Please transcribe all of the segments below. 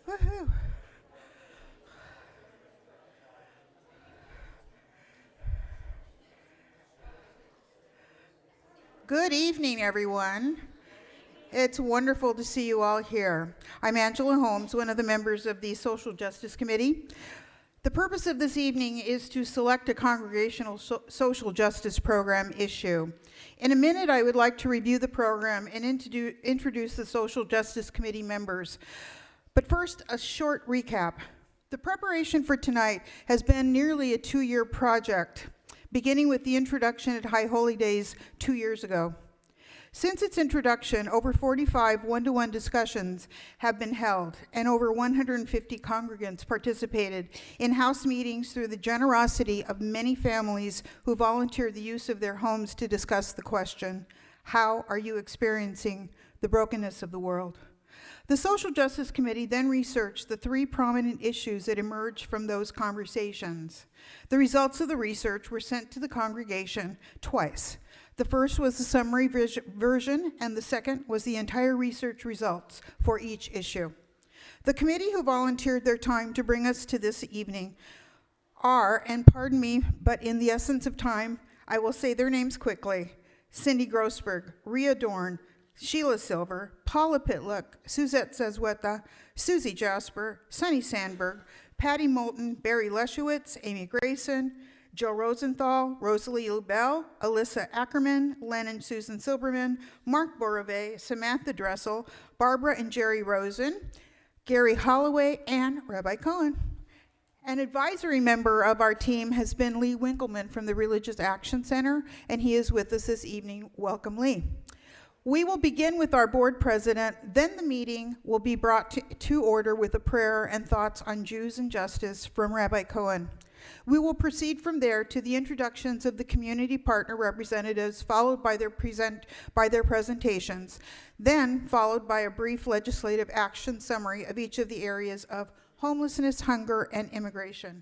Woohoo. Good evening, everyone. It's wonderful to see you all here. I'm Angela Holmes, one of the members of the Social Justice Committee. The purpose of this evening is to select a congregational social justice program issue. In a minute, I would like to review the program and introduce the Social Justice Committee members. But first, a short recap. The preparation for tonight has been nearly a 2-year project, beginning with the introduction at High Holy Days 2 years ago. Since its introduction, over 45 one-to-one discussions have been held, and over 150 congregants participated in house meetings through the generosity of many families who volunteered the use of their homes to discuss the question, how are you experiencing the brokenness of the world? The Social Justice Committee then researched the 3 prominent issues that emerged from those conversations. The results of the research were sent to the congregation twice. The first was the summary version, and the second was the entire research results for each issue. The committee who volunteered their time to bring us to this evening are, and pardon me, but in the essence of time, I will say their names quickly: Cindy Grossberg, Ria Dorn, Sheila Silver, Paula Pitluck, Suzette Zazueta, Susie Jasper, Sunny Sandberg, Patty Moulton, Barry Leschewitz, Amy Grayson, Joe Rosenthal, Rosalie Lubell, Alyssa Ackerman, Len and Susan Silberman, Mark Bourvet, Samantha Dressel, Barbara and Jerry Rosen, Gary Holloway, and Rabbi Cohen. An advisory member of our team has been Lee Winkleman from the Religious Action Center, and he is with us this evening. Welcome, Lee. We will begin with our board president, then the meeting will be brought to order with a prayer and thoughts on Jews and justice from Rabbi Cohen. We will proceed from there to the introductions of the community partner representatives, followed by their presentations, then followed by a brief legislative action summary of each of the areas of homelessness, hunger, and immigration.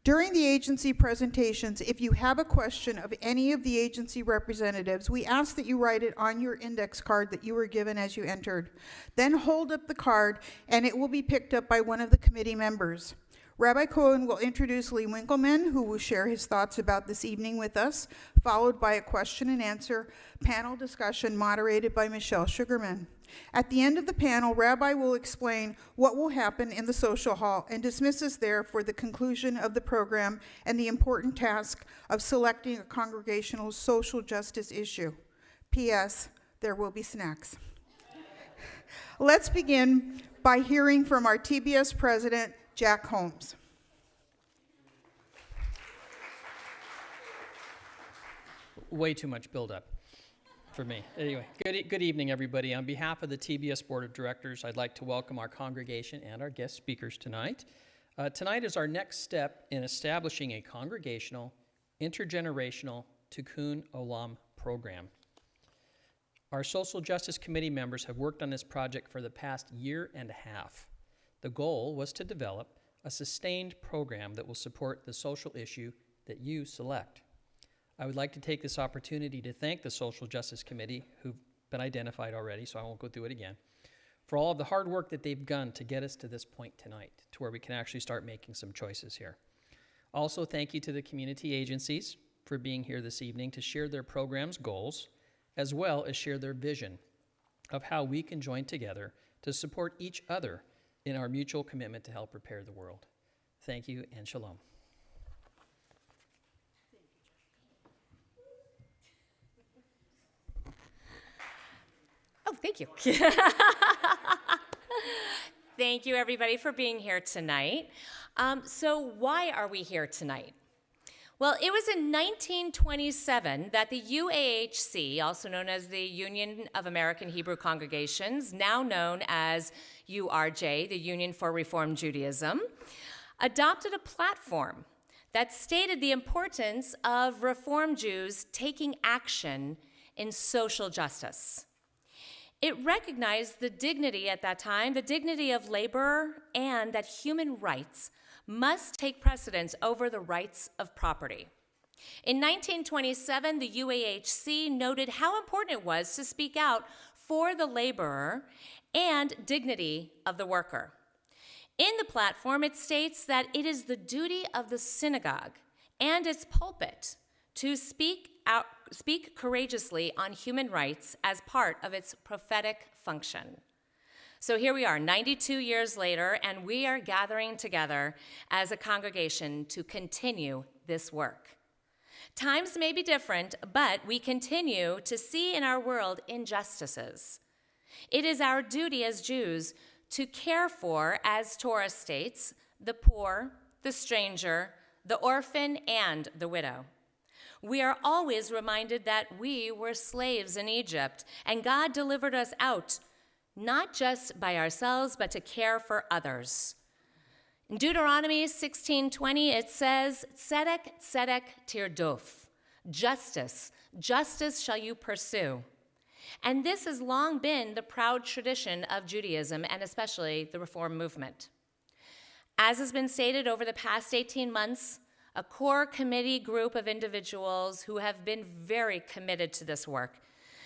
During the agency presentations, if you have a question of any of the agency representatives, we ask that you write it on your index card that you were given as you entered. Then hold up the card, and it will be picked up by one of the committee members. Rabbi Cohen will introduce Lee Winkleman, who will share his thoughts about this evening with us, followed by a question and answer panel discussion moderated by Michelle Sugarman. At the end of the panel, Rabbi will explain what will happen in the social hall and dismiss us there for the conclusion of the program and the important task of selecting a congregational social justice issue. P.S. There will be snacks. Let's begin by hearing from our TBS president, Jack Holmes. Way too much buildup for me. Anyway, good evening, everybody. On behalf of the TBS Board of Directors, I'd like to welcome our congregation and our guest speakers tonight. Tonight is our next step in establishing a congregational, intergenerational Tikkun Olam program. Our Social Justice Committee members have worked on this project for the past year and a half. The goal was to develop a sustained program that will support the social issue that you select. I would like to take this opportunity to thank the Social Justice Committee, who've been identified already, so I won't go through it again, for all of the hard work that they've done to get us to this point tonight, to where we can actually start making some choices here. Also, thank you to the community agencies for being here this evening to share their program's goals, as well as share their vision of how we can join together to support each other in our mutual commitment to help repair the world. Thank you, and shalom. Oh, thank you. Thank you, everybody, for being here tonight. So why are we here tonight? Well, it was in 1927 that the UAHC, also known as the Union of American Hebrew Congregations, now known as URJ, the Union for Reform Judaism, adopted a platform that stated the importance of Reform Jews taking action in social justice. It recognized the dignity at that time, the dignity of labor, and that human rights must take precedence over the rights of property. In 1927, the UAHC noted how important it was to speak out for the laborer and dignity of the worker. In the platform, it states that it is the duty of the synagogue and its pulpit to speak courageously on human rights as part of its prophetic function. So here we are, 92 years later, and we are gathering together as a congregation to continue this work. Times may be different, but we continue to see in our world injustices. It is our duty as Jews to care for, as Torah states, the poor, the stranger, the orphan, and the widow. We are always reminded that we were slaves in Egypt, and God delivered us out, not just by ourselves, but to care for others. In Deuteronomy 16:20, it says, Tzedek, tzedek tirdof, justice, justice shall you pursue. And this has long been the proud tradition of Judaism, and especially the Reform movement. As has been stated over the past 18 months, a core committee group of individuals who have been very committed to this work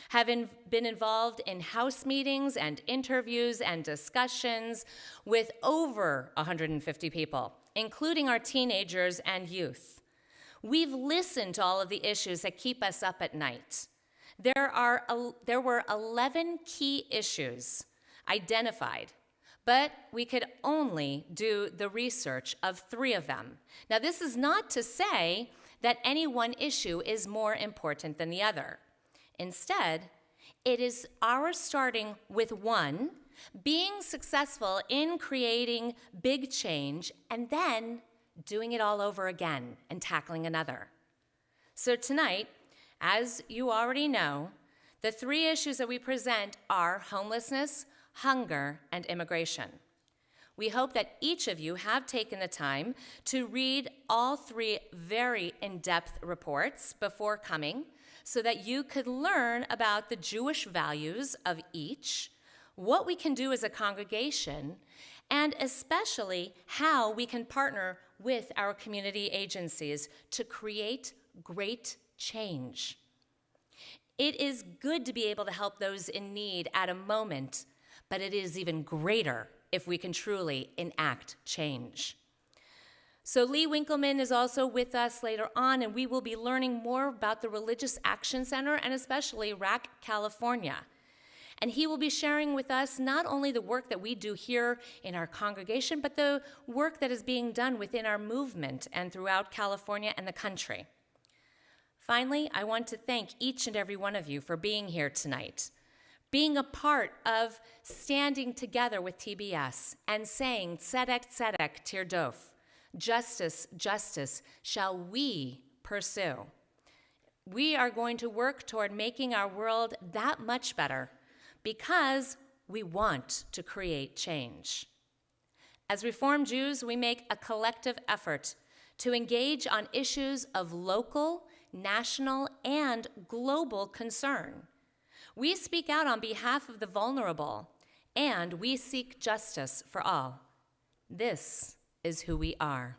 have been involved in house meetings and interviews and discussions with over 150 people, including our teenagers and youth. We've listened to all of the issues that keep us up at night. There were 11 key issues identified, but we could only do the research of 3 of them. Now, this is not to say that any one issue is more important than the other. Instead, it is our starting with one, being successful in creating big change, and then doing it all over again and tackling another. So tonight, as you already know, the 3 issues that we present are homelessness, hunger, and immigration. We hope that each of you have taken the time to read all 3 very in-depth reports before coming, so that you could learn about the Jewish values of each, what we can do as a congregation, and especially how we can partner with our community agencies to create great change. It is good to be able to help those in need at a moment, but it is even greater if we can truly enact change. So Lee Winkleman is also with us later on, and we will be learning more about the Religious Action Center and especially RAC California. And he will be sharing with us not only the work that we do here in our congregation, but the work that is being done within our movement and throughout California and the country. Finally, I want to thank each and every one of you for being here tonight, being a part of standing together with TBS and saying, Tzedek, tzedek tirdof, justice, justice shall we pursue. We are going to work toward making our world that much better because we want to create change. As Reformed Jews, we make a collective effort to engage on issues of local, national, and global concern. We speak out on behalf of the vulnerable, and we seek justice for all. This is who we are.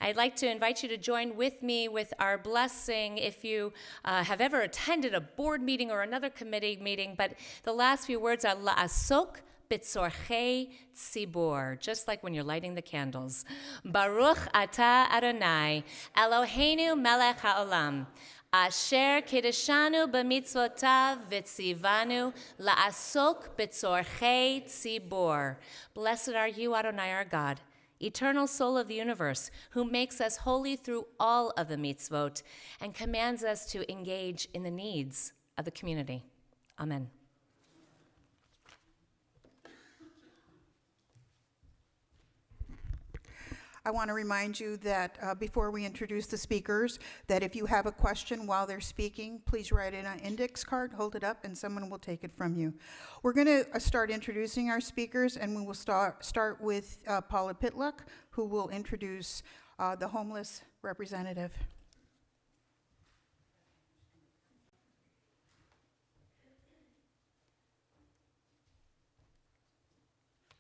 I'd like to invite you to join with me with our blessing if you have ever attended a board meeting or another committee meeting, but the last few words are la'asok b'tzorchei tzibur, just like when you're lighting the candles. Baruch atah Adonai, Eloheinu melech ha'olam, asher kiddushanu b'mitzvotav v'tzivanu la'asok b'tzorchei tzibur. Blessed are you, Adonai, our God, eternal soul of the universe, who makes us holy through all of the mitzvot and commands us to engage in the needs of the community. Amen. I want to remind you that before we introduce the speakers, that if you have a question while they're speaking, please write it on an index card, hold it up, and someone will take it from you. We're going to start introducing our speakers, and we will start with Paula Pitluck, who will introduce the homeless representative.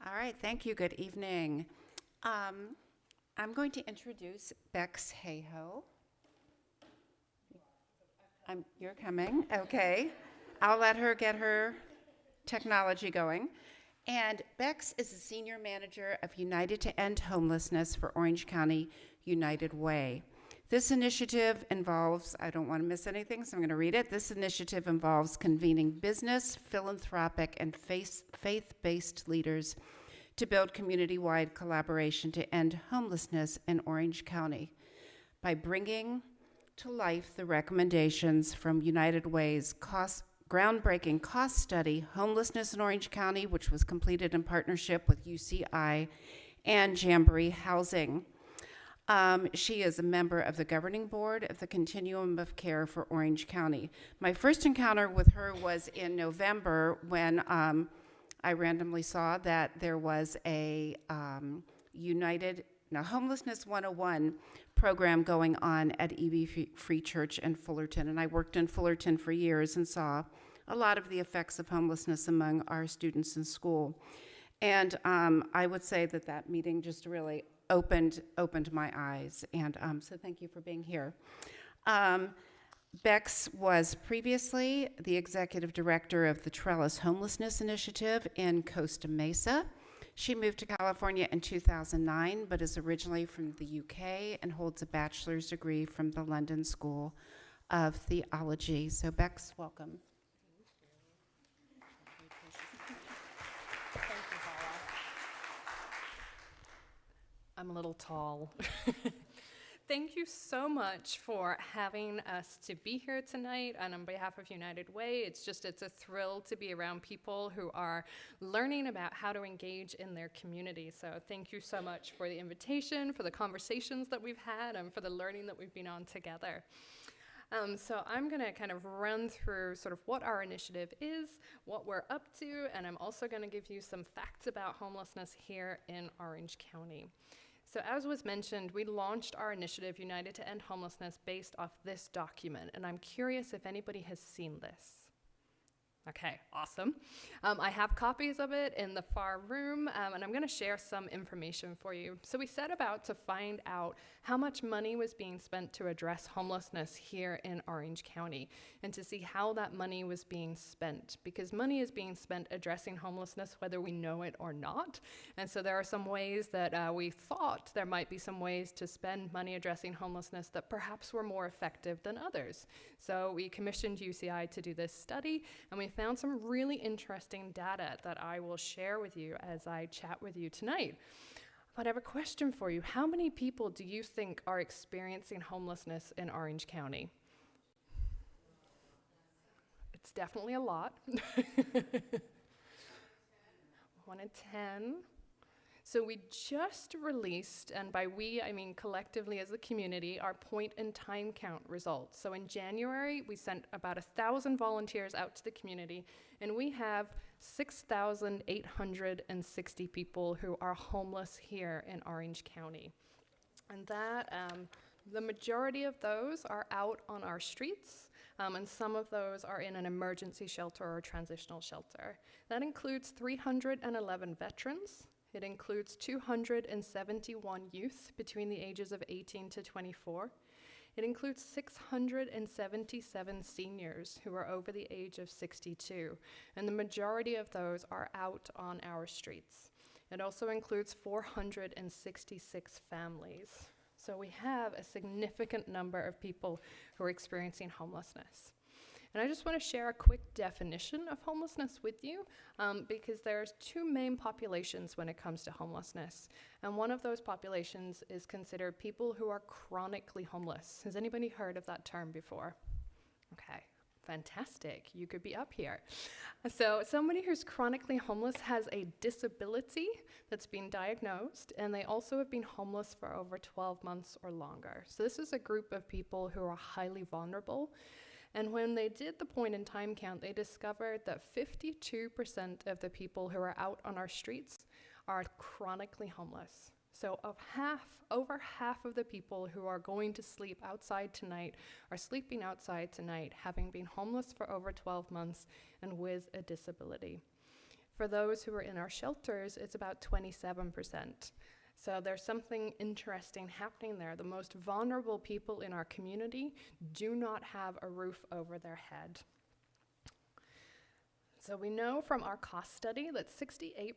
All right, thank you. Good evening. I'm going to introduce Bex Hayhoe. You're coming, okay. I'll let her get her technology going. And Bex is the senior manager of United to End Homelessness for Orange County United Way. This initiative involves, I don't want to miss anything, so I'm going to read it. This initiative involves convening business, philanthropic, and faith-based leaders to build community-wide collaboration to end homelessness in Orange County by bringing to life the recommendations from United Way's groundbreaking cost study, Homelessness in Orange County, which was completed in partnership with UCI and Jamboree Housing. She is a member of the governing board of the Continuum of Care for Orange County. My first encounter with her was in November when I randomly saw that there was a Homelessness 101 program going on at EB Free Church in Fullerton. And I worked in Fullerton for years and saw a lot of the effects of homelessness among our students in school. And I would say that that meeting just really opened my eyes. And so thank you for being here. Bex was previously the executive director of the Trellis Homelessness Initiative in Costa Mesa. She moved to California in 2009, but is originally from the UK and holds a bachelor's degree from the London School of Theology. So Bex, welcome. Thank you, Paula. I'm a little tall. Thank you so much for having us to be here tonight. And on behalf of United Way, it's a thrill to be around people who are learning about how to engage in their community. So thank you so much for the invitation, for the conversations that we've had, and for the learning that we've been on together. So I'm going to kind of run through sort of what our initiative is, what we're up to, and I'm also going to give you some facts about homelessness here in Orange County. So as was mentioned, we launched our initiative, United to End Homelessness, based off this document, and I'm curious if anybody has seen this. Okay, awesome. I have copies of it in the far room, and I'm going to share some information for you. So we set about to find out how much money was being spent to address homelessness here in Orange County, and to see how that money was being spent, because money is being spent addressing homelessness whether we know it or not. And so there are some ways that we thought there might be some ways to spend money addressing homelessness that perhaps were more effective than others. So we commissioned UCI to do this study, and we found some really interesting data that I will share with you as I chat with you tonight. But I have a question for you. How many people do you think are experiencing homelessness in Orange County? It's definitely a lot. 1 in 10. So we just released, and by we, I mean collectively as a community, our point in time count results. So in January, we sent about 1,000 volunteers out to the community, and we have 6,860 people who are homeless here in Orange County. And that, the majority of those are out on our streets, and some of those are in an emergency shelter or a transitional shelter. That includes 311 veterans. It includes 271 youth between the ages of 18 to 24. It includes 677 seniors who are over the age of 62, and the majority of those are out on our streets. It also includes 466 families. So we have a significant number of people who are experiencing homelessness. And I just want to share a quick definition of homelessness with you, because there's two main populations when it comes to homelessness. And one of those populations is considered people who are chronically homeless. Has anybody heard of that term before? Okay, fantastic. You could be up here. So somebody who's chronically homeless has a disability that's been diagnosed, and they also have been homeless for over 12 months or longer. So this is a group of people who are highly vulnerable. And when they did the point in time count, they discovered that 52% of the people who are out on our streets are chronically homeless. So over half of the people who are going to sleep outside tonight are sleeping outside tonight, having been homeless for over 12 months and with a disability. For those who are in our shelters, it's about 27%. So there's something interesting happening there. The most vulnerable people in our community do not have a roof over their head. So we know from our cost study that 68%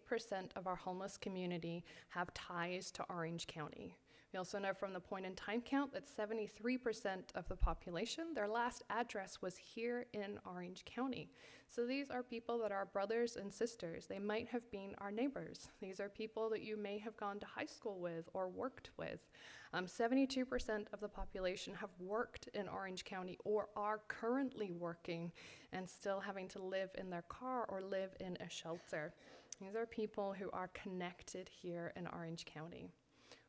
of our homeless community have ties to Orange County. We also know from the point in time count that 73% of the population, their last address was here in Orange County. So these are people that are brothers and sisters. They might have been our neighbors. These are people that you may have gone to high school with or worked with. 72% of the population have worked in Orange County or are currently working and still having to live in their car or live in a shelter. These are people who are connected here in Orange County.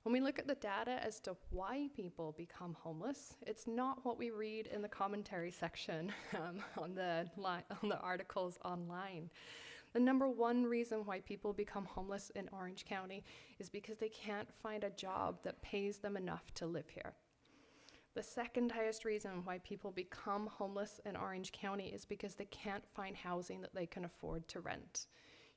When we look at the data as to why people become homeless, it's not what we read in the commentary section on the articles online. The number one reason why people become homeless in Orange County is because they can't find a job that pays them enough to live here. The second highest reason why people become homeless in Orange County is because they can't find housing that they can afford to rent.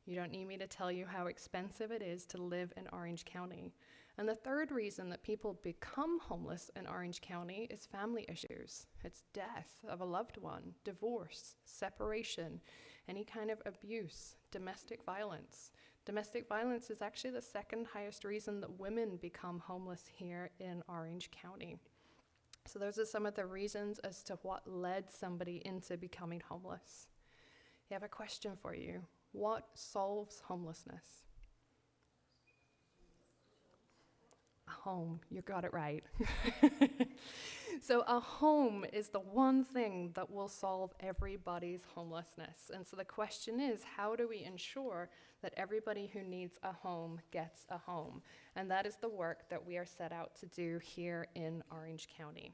You don't need me to tell you how expensive it is to live in Orange County. And the third reason that people become homeless in Orange County is family issues. It's death of a loved one, divorce, separation, any kind of abuse, domestic violence. Domestic violence is actually the second highest reason that women become homeless here in Orange County. So those are some of the reasons as to what led somebody into becoming homeless. I have a question for you. What solves homelessness? A home. You got it right. So a home is the one thing that will solve everybody's homelessness. And so the question is, how do we ensure that everybody who needs a home gets a home? And that is the work that we are set out to do here in Orange County.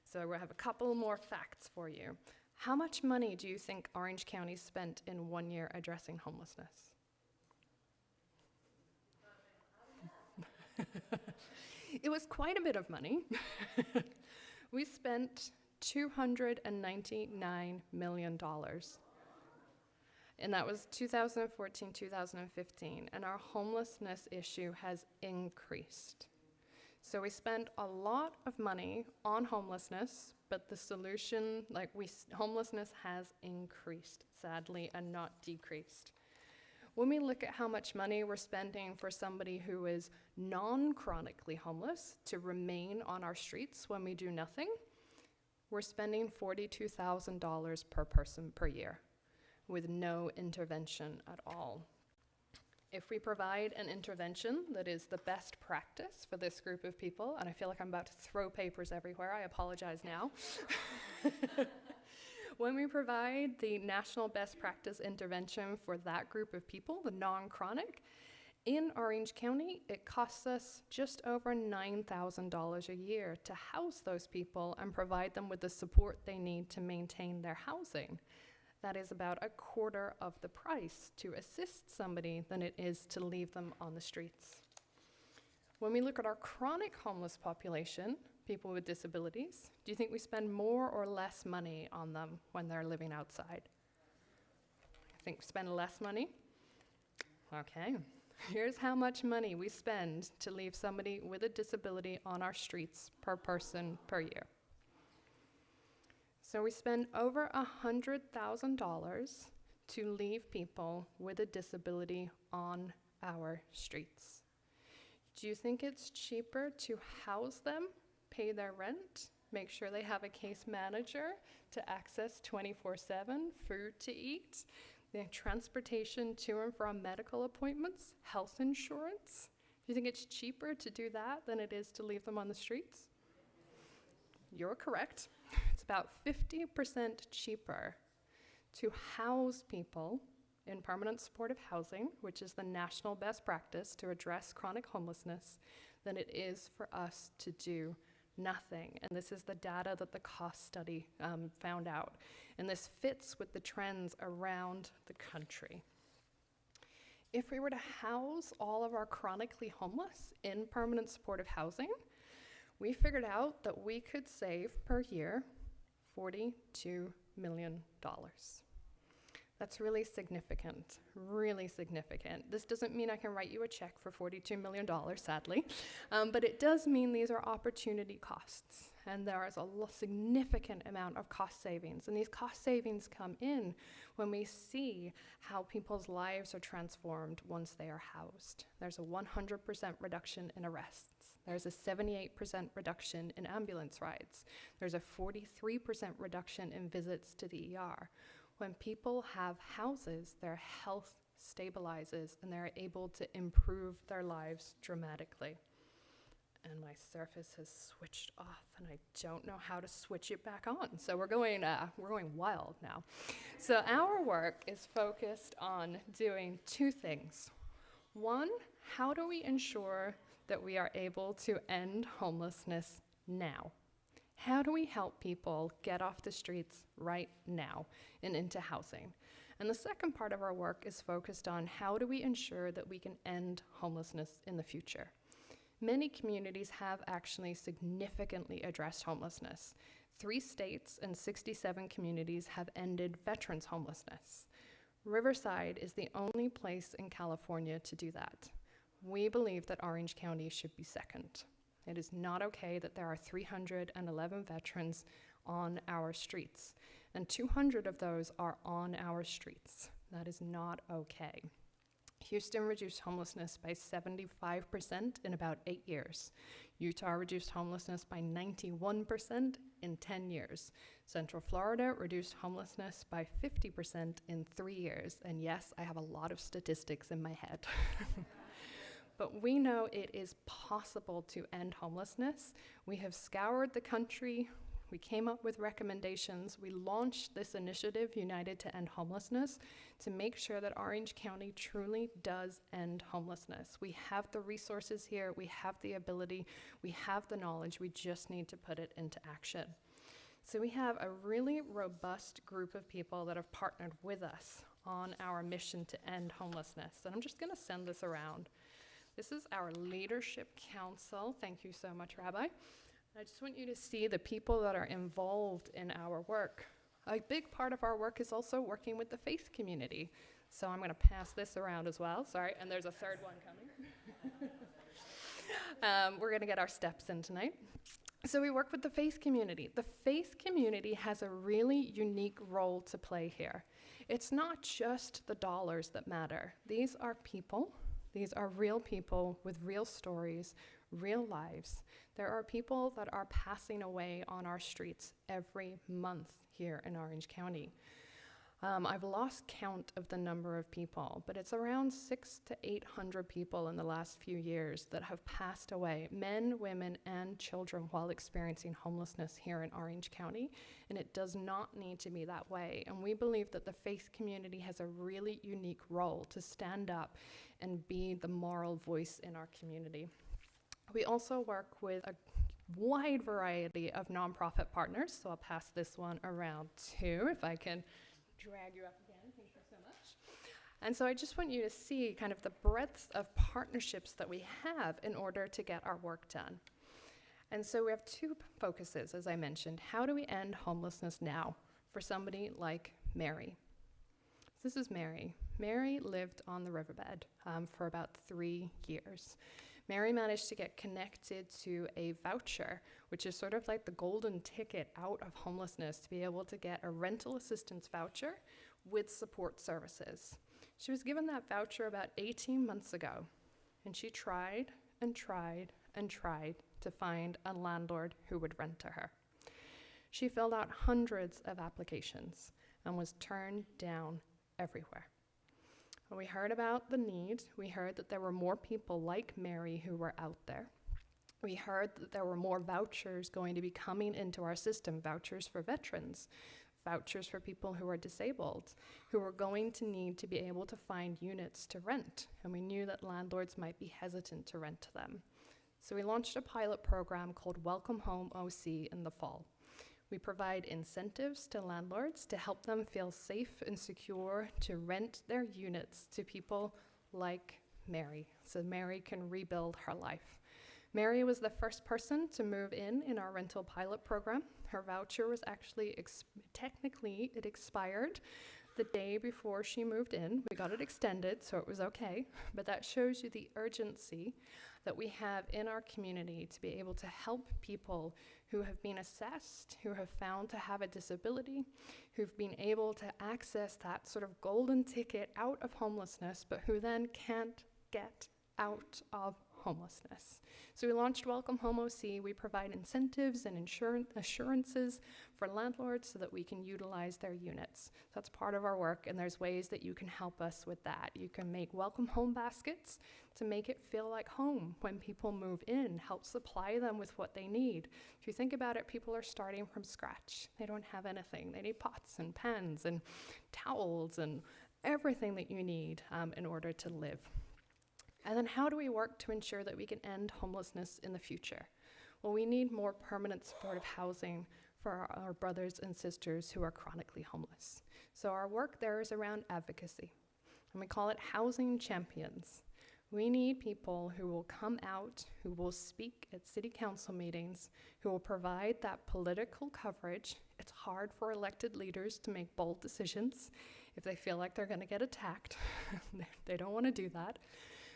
So we have a couple more facts for you. How much money do you think Orange County spent in 1 year addressing homelessness? It was quite a bit of money. We spent $299 million. And that was 2014, 2015. And our homelessness issue has increased. So we spent a lot of money on homelessness, but the solution, homelessness has increased, sadly, and not decreased. When we look at how much money we're spending for somebody who is non-chronically homeless to remain on our streets when we do nothing, we're spending $42,000 per person per year with no intervention at all. If we provide an intervention that is the best practice for this group of people, and I feel like I'm about to throw papers everywhere, I apologize now. When we provide the national best practice intervention for that group of people, the non-chronic, in Orange County, it costs us just over $9,000 a year to house those people and provide them with the support they need to maintain their housing. That is about a quarter of the price to assist somebody than it is to leave them on the streets. When we look at our chronic homeless population, people with disabilities, do you think we spend more or less money on them when they're living outside? I think we spend less money. Okay, here's how much money we spend to leave somebody with a disability on our streets per person per year. So we spend over $100,000 to leave people with a disability on our streets. Do you think it's cheaper to house them, pay their rent, make sure they have a case manager to access 24/7, food to eat, the transportation to and from medical appointments, health insurance? Do you think it's cheaper to do that than it is to leave them on the streets? You're correct. It's about 50% cheaper to house people in permanent supportive housing, which is the national best practice to address chronic homelessness, than it is for us to do nothing. And this is the data that the cost study found out. And this fits with the trends around the country. If we were to house all of our chronically homeless in permanent supportive housing, we figured out that we could save per year $42 million. That's really significant, really significant. This doesn't mean I can write you a check for $42 million, sadly, but it does mean these are opportunity costs. and there is a significant amount of cost savings. And these cost savings come in when we see how people's lives are transformed once they are housed. There's a 100% reduction in arrests. There's a 78% reduction in ambulance rides. There's a 43% reduction in visits to the ER. When people have houses, their health stabilizes and they're able to improve their lives dramatically. And my Surface has switched off and I don't know how to switch it back on. So we're going wild now. So our work is focused on doing two things. One, how do we ensure that we are able to end homelessness now? How do we help people get off the streets right now and into housing? And the second part of our work is focused on how do we ensure that we can end homelessness in the future? Many communities have actually significantly addressed homelessness. 3 states and 67 communities have ended veterans' homelessness. Riverside is the only place in California to do that. We believe that Orange County should be second. It is not okay that there are 311 veterans on our streets, and 200 of those are on our streets. That is not okay. Houston reduced homelessness by 75% in about 8 years. Utah reduced homelessness by 91% in 10 years. Central Florida reduced homelessness by 50% in 3 years. And yes, I have a lot of statistics in my head. But we know it is possible to end homelessness. We have scoured the country. We came up with recommendations. We launched this initiative, United to End Homelessness, to make sure that Orange County truly does end homelessness. We have the resources here. We have the ability. We have the knowledge. We just need to put it into action. So we have a really robust group of people that have partnered with us on our mission to end homelessness. And I'm just going to send this around. This is our leadership council. Thank you so much, Rabbi. I just want you to see the people that are involved in our work. A big part of our work is also working with the faith community. So I'm going to pass this around as well. Sorry, and there's a third one coming. We're going to get our steps in tonight. So we work with the faith community. The faith community has a really unique role to play here. It's not just the dollars that matter. These are people. These are real people with real stories, real lives. There are people that are passing away on our streets every month here in Orange County. I've lost count of the number of people, but it's around 600 to 800 people in the last few years that have passed away, men, women, and children, while experiencing homelessness here in Orange County, and it does not need to be that way. And we believe that the faith community has a really unique role to stand up and be the moral voice in our community. We also work with a wide variety of nonprofit partners, so I'll pass this one around too, if I can drag you up again. Thank you so much. And so I just want you to see kind of the breadth of partnerships that we have in order to get our work done. And so we have 2 focuses, as I mentioned. How do we end homelessness now for somebody like Mary? This is Mary. Mary lived on the riverbed for about 3 years. Mary managed to get connected to a voucher, which is sort of like the golden ticket out of homelessness, to be able to get a rental assistance voucher with support services. She was given that voucher about 18 months ago, and she tried and tried and tried to find a landlord who would rent to her. She filled out hundreds of applications and was turned down everywhere. When we heard about the need, we heard that there were more people like Mary who were out there. We heard that there were more vouchers going to be coming into our system, vouchers for veterans, vouchers for people who are disabled, who were going to need to be able to find units to rent. And we knew that landlords might be hesitant to rent to them. So we launched a pilot program called Welcome Home OC in the fall. We provide incentives to landlords to help them feel safe and secure to rent their units to people like Mary, so Mary can rebuild her life. Mary was the first person to move in our rental pilot program. Her voucher was actually, technically it expired the day before she moved in. We got it extended, so it was okay. But that shows you the urgency that we have in our community to be able to help people who have been assessed, who have found to have a disability, who've been able to access that sort of golden ticket out of homelessness, but who then can't get out of homelessness. So we launched Welcome Home OC. We provide incentives and assurances for landlords so that we can utilize their units. That's part of our work, and there's ways that you can help us with that. You can make welcome home baskets to make it feel like home when people move in, help supply them with what they need. If you think about it, people are starting from scratch. They don't have anything. They need pots and pans and towels and everything that you need in order to live. And then how do we work to ensure that we can end homelessness in the future? Well, we need more permanent supportive housing for our brothers and sisters who are chronically homeless. So our work there is around advocacy, and we call it housing champions. We need people who will come out, who will speak at city council meetings, who will provide that political coverage. It's hard for elected leaders to make bold decisions if they feel like they're going to get attacked. They don't want to do that.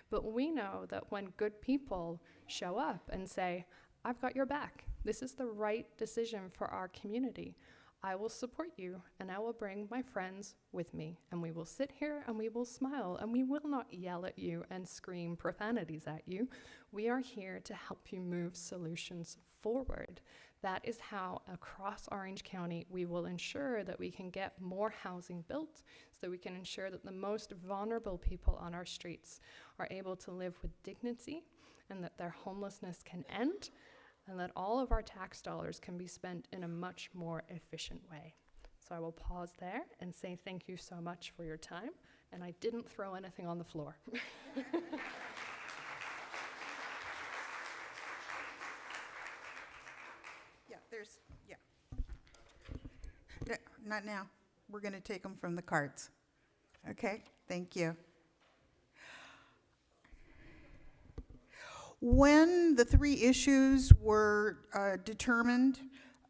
But we know that when good people show up and say, I've got your back, this is the right decision for our community, I will support you and I will bring my friends with me, and we will sit here and we will smile and we will not yell at you and scream profanities at you. We are here to help you move solutions forward. That is how across Orange County we will ensure that we can get more housing built, so that we can ensure that the most vulnerable people on our streets are able to live with dignity, and that their homelessness can end, and that all of our tax dollars can be spent in a much more efficient way. So I will pause there and say thank you so much for your time, and I didn't throw anything on the floor. Yeah. Not now. We're going to take them from the cards. Okay, thank you. When the three issues were determined,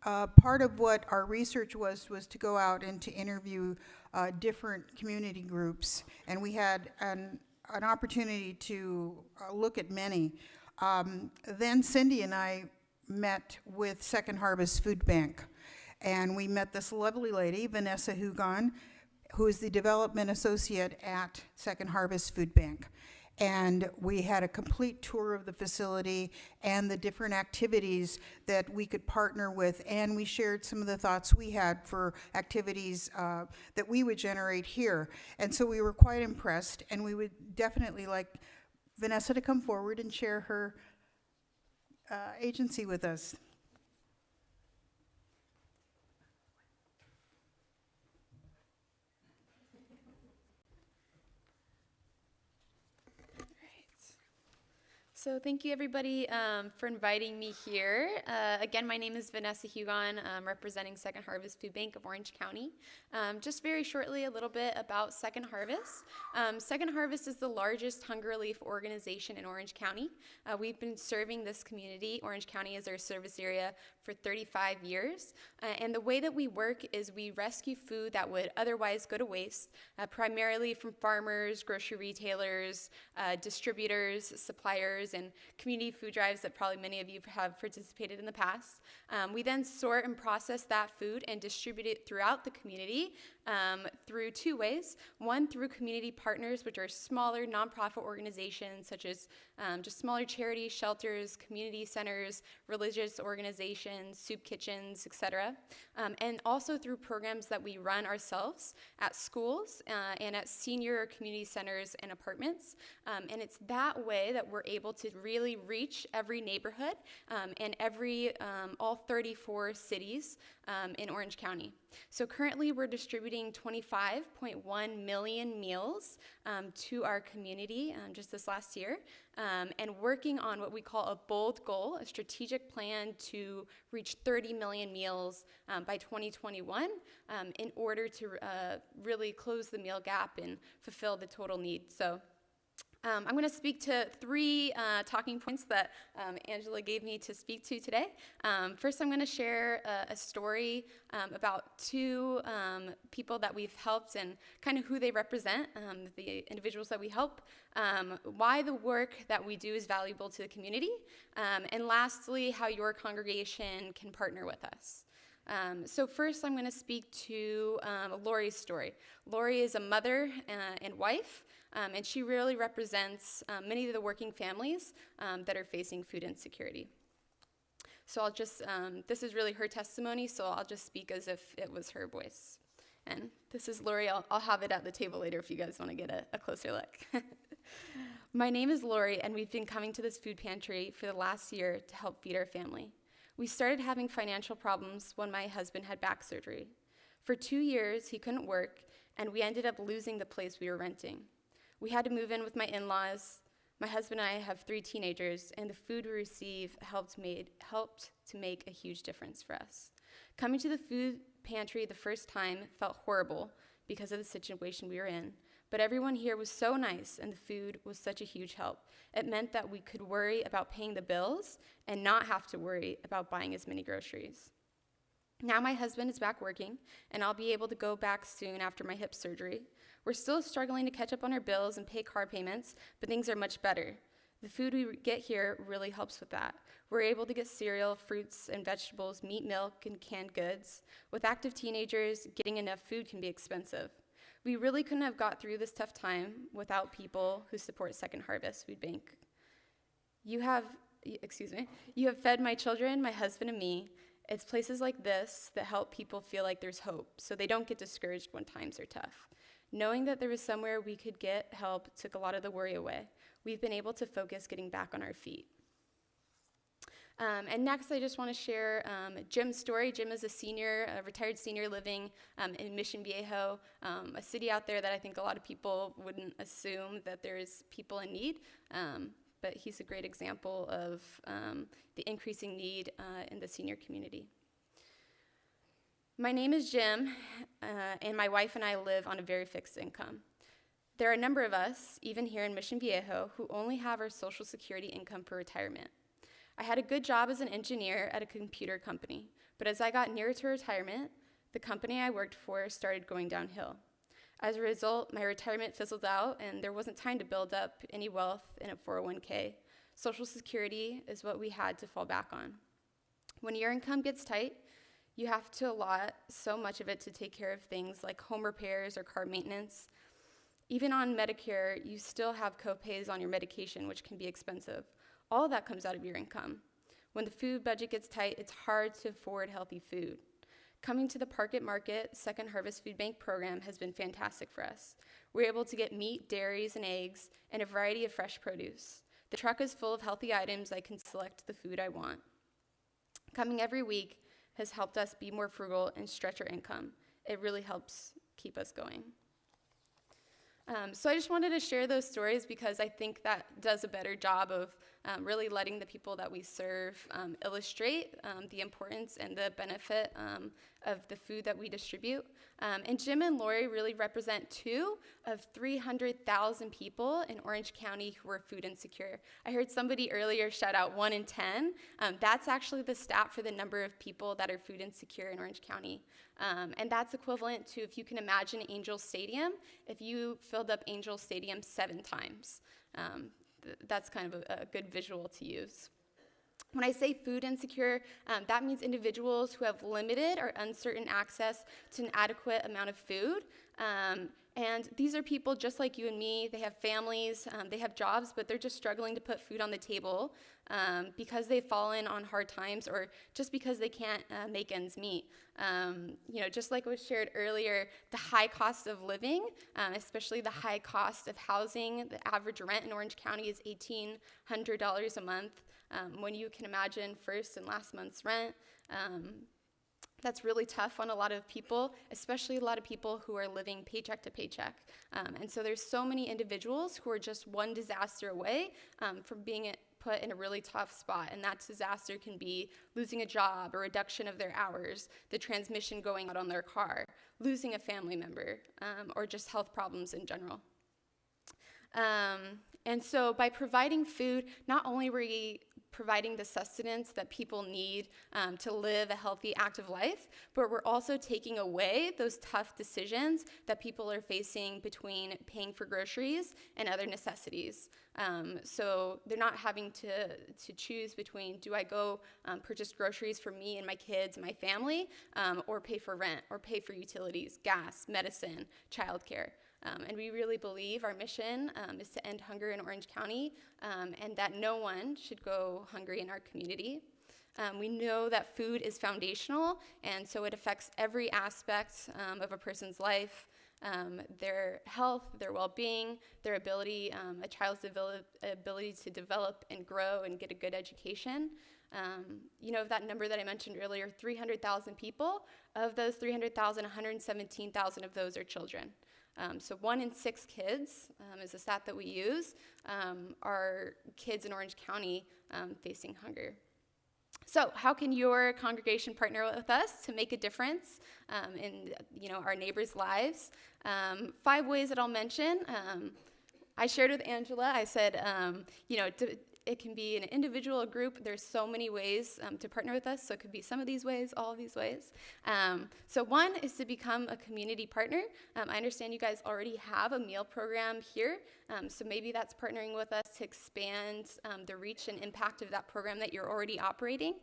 part of what our research was to go out and to interview different community groups, and we had an opportunity to look at many. Then Cindy and I met with Second Harvest Food Bank, and we met this lovely lady, Vanessa Hugon, who is the development associate at Second Harvest Food Bank. And we had a complete tour of the facility and the different activities that we could partner with, and we shared some of the thoughts we had for activities that we would generate here. And so we were quite impressed, and we would definitely like Vanessa to come forward and share her agency with us. So thank you everybody for inviting me here. Again, my name is Vanessa Hugon, representing Second Harvest Food Bank of Orange County. Just very shortly, a little bit about Second Harvest. Second Harvest is the largest hunger relief organization in Orange County. We've been serving this community, Orange County as our service area, for 35 years. And the way that we work is we rescue food that would otherwise go to waste, primarily from farmers, grocery retailers, distributors, suppliers, and community food drives that probably many of you have participated in the past. We then sort and process that food and distribute it throughout the community through two ways. One, through community partners, which are smaller nonprofit organizations such as just smaller charities, shelters, community centers, religious organizations, soup kitchens, etc. And also through programs that we run ourselves at schools and at senior community centers and apartments. And it's that way that we're able to really reach every neighborhood and all 34 cities in Orange County. So currently we're distributing 25.1 million meals to our community just this last year, and working on what we call a bold goal, a strategic plan to reach 30 million meals by 2021 in order to really close the meal gap and fulfill the total need. So I'm going to speak to three talking points that Angela gave me to speak to today. First, I'm going to share a story about two people that we've helped and kind of who they represent, the individuals that we help, why the work that we do is valuable to the community, and lastly, how your congregation can partner with us. So first, I'm going to speak to Lori's story. Lori is a mother and wife, and she really represents many of the working families that are facing food insecurity. So I'll just, this is really her testimony, so I'll just speak as if it was her voice. And this is Lori. I'll have it at the table later if you guys want to get a closer look. My name is Lori, and we've been coming to this food pantry for the last year to help feed our family. We started having financial problems when my husband had back surgery. For 2 years, he couldn't work, and we ended up losing the place we were renting. We had to move in with my in-laws. My husband and I have 3 teenagers, and the food we receive helped to make a huge difference for us. Coming to the food pantry the first time felt horrible because of the situation we were in, but everyone here was so nice, and the food was such a huge help. It meant that we could worry about paying the bills and not have to worry about buying as many groceries. Now my husband is back working, and I'll be able to go back soon after my hip surgery. We're still struggling to catch up on our bills and pay car payments, but things are much better. The food we get here really helps with that. We're able to get cereal, fruits and vegetables, meat, milk, and canned goods. With active teenagers, getting enough food can be expensive. We really couldn't have got through this tough time without people who support Second Harvest Food Bank. You have fed my children, my husband, and me. It's places like this that help people feel like there's hope, so they don't get discouraged when times are tough. Knowing that there was somewhere we could get help took a lot of the worry away. We've been able to focus getting back on our feet. And next, I just want to share Jim's story. Jim is a retired senior living in Mission Viejo, a city out there that I think a lot of people wouldn't assume that there's people in need. But he's a great example of the increasing need in the senior community. My name is Jim, and my wife and I live on a very fixed income. There are a number of us, even here in Mission Viejo, who only have our Social Security income for retirement. I had a good job as an engineer at a computer company, but as I got nearer to retirement, the company I worked for started going downhill. As a result, my retirement fizzled out, and there wasn't time to build up any wealth in a 401k. Social Security is what we had to fall back on. When your income gets tight, you have to allot so much of it to take care of things like home repairs or car maintenance. Even on Medicare, you still have co-pays on your medication, which can be expensive. All of that comes out of your income. When the food budget gets tight, it's hard to afford healthy food. Coming to the Park It Market Second Harvest Food Bank program has been fantastic for us. We're able to get meat, dairies, and eggs, and a variety of fresh produce. The truck is full of healthy items. I can select the food I want. Coming every week has helped us be more frugal and stretch our income. It really helps keep us going. So I just wanted to share those stories because I think that does a better job of really letting the people that we serve illustrate the importance and the benefit of the food that we distribute. And Jim and Lori really represent 2 of 300,000 people in Orange County who are food insecure. I heard somebody earlier shout out 1 in 10. That's actually the stat for the number of people that are food insecure in Orange County. And that's equivalent to, if you can imagine Angel Stadium, if you filled up Angel Stadium 7 times. That's kind of a good visual to use. When I say food insecure, that means individuals who have limited or uncertain access to an adequate amount of food. And these are people just like you and me. They have families, they have jobs, but they're just struggling to put food on the table because they've fallen on hard times or just because they can't make ends meet. Just like was shared earlier, the high cost of living, especially the high cost of housing, the average rent in Orange County is $1,800 a month. When you can imagine first and last month's rent, that's really tough on a lot of people, especially a lot of people who are living paycheck to paycheck. And so there's so many individuals who are just one disaster away from being put in a really tough spot. And that disaster can be losing a job, a reduction of their hours, the transmission going out on their car, losing a family member, or just health problems in general. And so by providing food, not only were we providing the sustenance that people need to live a healthy, active life, but we're also taking away those tough decisions that people are facing between paying for groceries and other necessities. So they're not having to choose between, do I go purchase groceries for me and my kids and my family, or pay for rent, or pay for utilities, gas, medicine, childcare. And we really believe our mission is to end hunger in Orange County, and that no one should go hungry in our community. We know that food is foundational, and so it affects every aspect of a person's life, their health, their well-being, their ability, a child's ability to develop and grow and get a good education. That number that I mentioned earlier, 300,000 people, of those 300,000, 117,000 of those are children. So 1 in 6 kids is a stat that we use, are kids in Orange County facing hunger. So how can your congregation partner with us to make a difference in our neighbors' lives? 5 ways that I'll mention. I shared with Angela, I said, it can be an individual, a group. There's so many ways to partner with us. So it could be some of these ways, all of these ways. So one is to become a community partner. I understand you guys already have a meal program here. So maybe that's partnering with us to expand the reach and impact of that program that you're already operating.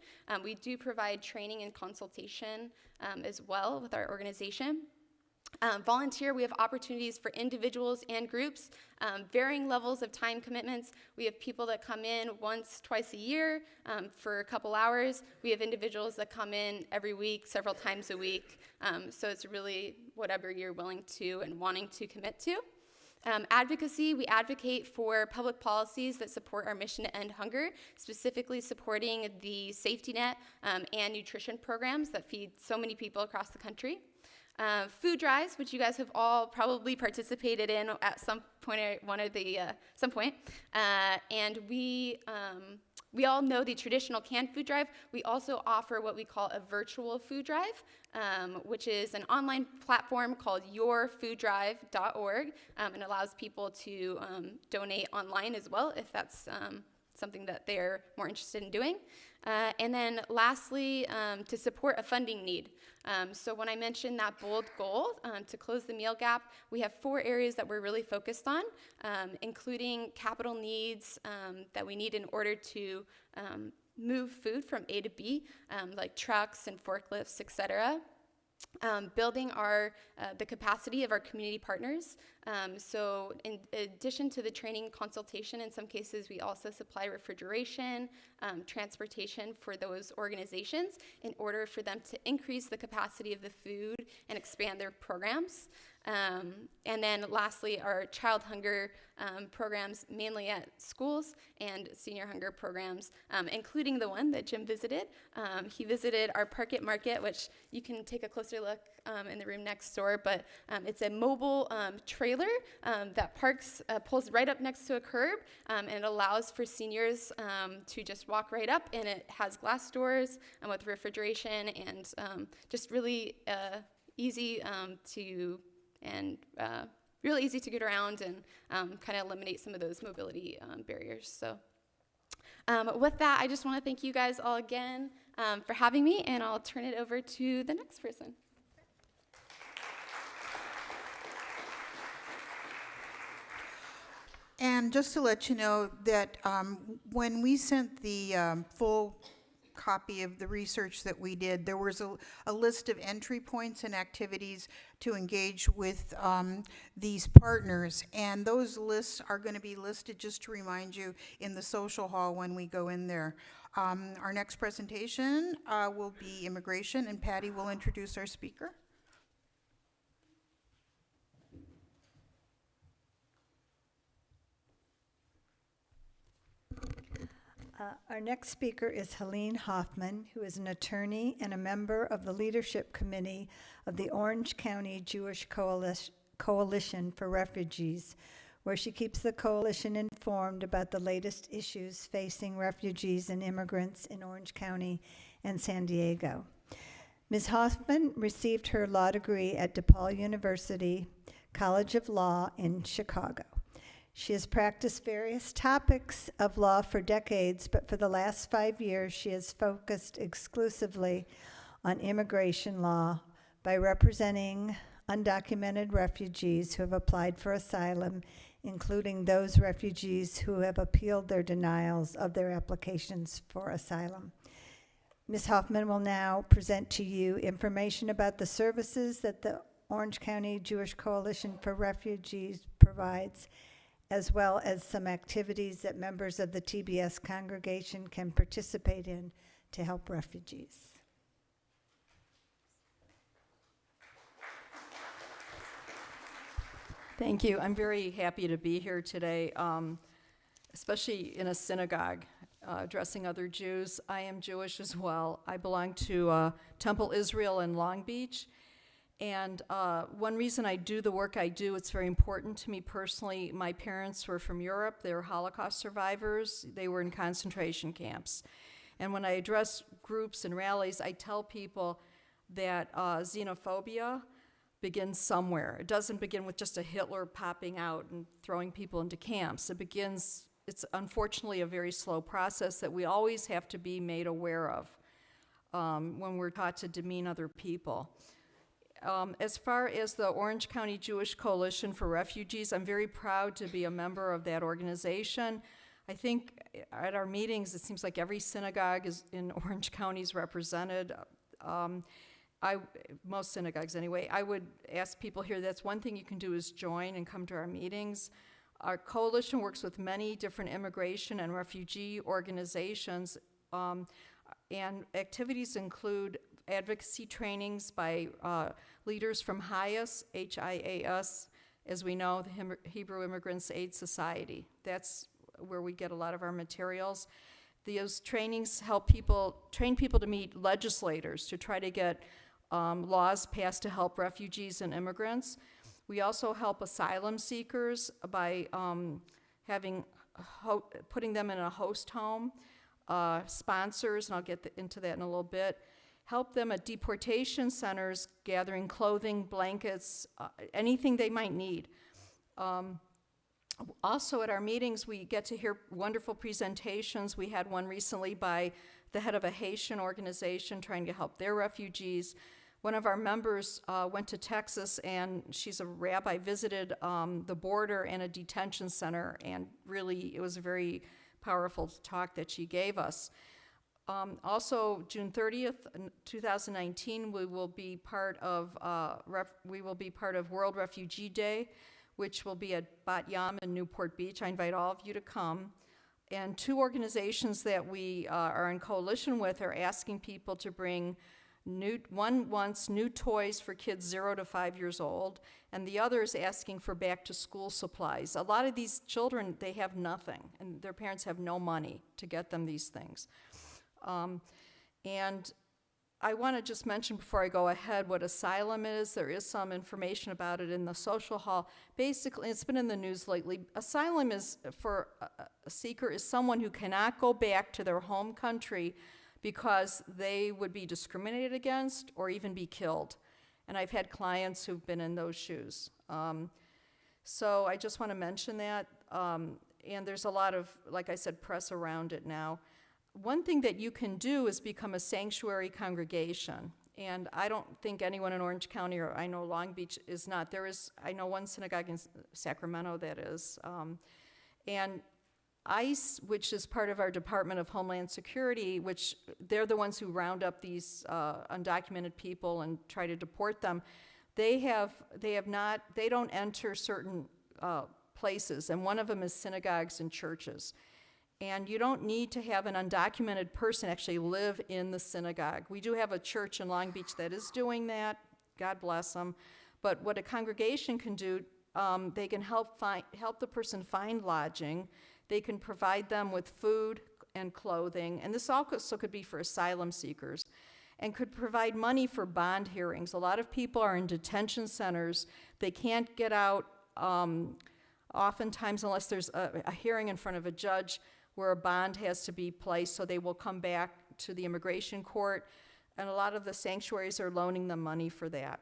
We do provide training and consultation as well with our organization. Volunteer, we have opportunities for individuals and groups, varying levels of time commitments. We have people that come in once, twice a year for a couple hours. We have individuals that come in every week, several times a week. So it's really whatever you're willing to and wanting to commit to. Advocacy, we advocate for public policies that support our mission to end hunger, specifically supporting the safety net and nutrition programs that feed so many people across the country. Food drives, which you guys have all probably participated in at some point and we all know the traditional canned food drive. We also offer what we call a virtual food drive, which is an online platform called yourfooddrive.org, and allows people to donate online as well if that's something that they're more interested in doing. And then lastly, to support a funding need. So when I mentioned that bold goal to close the meal gap, we have 4 areas that we're really focused on, including capital needs that we need in order to move food from A to B, like trucks and forklifts, et cetera. Building the capacity of our community partners. So in addition to the training consultation, in some cases we also supply refrigeration, transportation for those organizations in order for them to increase the capacity of the food and expand their programs. And then lastly, our child hunger programs, mainly at schools, and senior hunger programs, including the one that Jim visited. He visited our Park-It Market, which you can take a closer look in the room next door, but it's a mobile trailer that pulls right up next to a curb, and it allows for seniors to just walk right up, and it has glass doors with refrigeration and just really easy really easy to get around and kind of eliminate some of those mobility barriers. So with that, I just want to thank you guys all again for having me, and I'll turn it over to the next person. And just to let you know that when we sent the full copy of the research that we did, there was a list of entry points and activities to engage with these partners, and those lists are going to be listed, just to remind you, in the social hall when we go in there. Our next presentation will be immigration, and Patty will introduce our speaker. Our next speaker is Helene Hoffman, who is an attorney and a member of the leadership committee of the Orange County Jewish Coalition for Refugees, where she keeps the coalition informed about the latest issues facing refugees and immigrants in Orange County and San Diego. Ms. Hoffman received her law degree at DePaul University College of Law in Chicago. She has practiced various topics of law for decades, but for the last 5 years, she has focused exclusively on immigration law by representing undocumented refugees who have applied for asylum, including those refugees who have appealed their denials of their applications for asylum. Ms. Hoffman will now present to you information about the services that the Orange County Jewish Coalition for Refugees provides, as well as some activities that members of the TBS congregation can participate in to help refugees. Thank you. I'm very happy to be here today, especially in a synagogue addressing other Jews. I am Jewish as well. I belong to Temple Israel in Long Beach. And one reason I do the work I do, it's very important to me personally. My parents were from Europe. They were Holocaust survivors. They were in concentration camps. And when I address groups and rallies, I tell people that xenophobia begins somewhere. It doesn't begin with just a Hitler popping out and throwing people into camps. It's unfortunately a very slow process that we always have to be made aware of when we're taught to demean other people. As far as the Orange County Jewish Coalition for Refugees, I'm very proud to be a member of that organization. I think at our meetings, it seems like every synagogue in Orange County is represented. Most synagogues anyway. I would ask people here, that's one thing you can do is join and come to our meetings. Our coalition works with many different immigration and refugee organizations, and activities include advocacy trainings by leaders from HIAS, H-I-A-S, as we know, the Hebrew Immigrants Aid Society. That's where we get a lot of our materials. Those trainings train people to meet legislators to try to get laws passed to help refugees and immigrants. We also help asylum seekers by putting them in a host home. Sponsors, and I'll get into that in a little bit, help them at deportation centers, gathering clothing, blankets, anything they might need. Also at our meetings, we get to hear wonderful presentations. We had one recently by the head of a Haitian organization trying to help their refugees. One of our members went to Texas, and she's a rabbi, visited the border and a detention center, and really it was a very powerful talk that she gave us. Also, June 30th, 2019, we will be part of World Refugee Day, which will be at Bat Yam in Newport Beach. I invite all of you to come. And two organizations that we are in coalition with are asking people to bring one wants new toys for kids 0 to 5 years old, and the other is asking for back-to-school supplies. A lot of these children, they have nothing, and their parents have no money to get them these things. And I want to just mention before I go ahead what asylum is. There is some information about it in the social hall. Basically, it's been in the news lately. Asylum is, for a seeker, is someone who cannot go back to their home country because they would be discriminated against or even be killed. And I've had clients who've been in those shoes. So I just want to mention that. And there's a lot of, like I said, press around it now. One thing that you can do is become a sanctuary congregation. And I don't think anyone in Orange County, or I know Long Beach is not. I know one synagogue in Sacramento that is. And ICE, which is part of our Department of Homeland Security, which they're the ones who round up these undocumented people and try to deport them, they don't enter certain places, and one of them is synagogues and churches. And you don't need to have an undocumented person actually live in the synagogue. We do have a church in Long Beach that is doing that. God bless them. But what a congregation can do, they can help the person find lodging. They can provide them with food and clothing. And this also could be for asylum seekers. And could provide money for bond hearings. A lot of people are in detention centers. They can't get out oftentimes unless there's a hearing in front of a judge where a bond has to be placed, so they will come back to the immigration court, and a lot of the sanctuaries are loaning them money for that.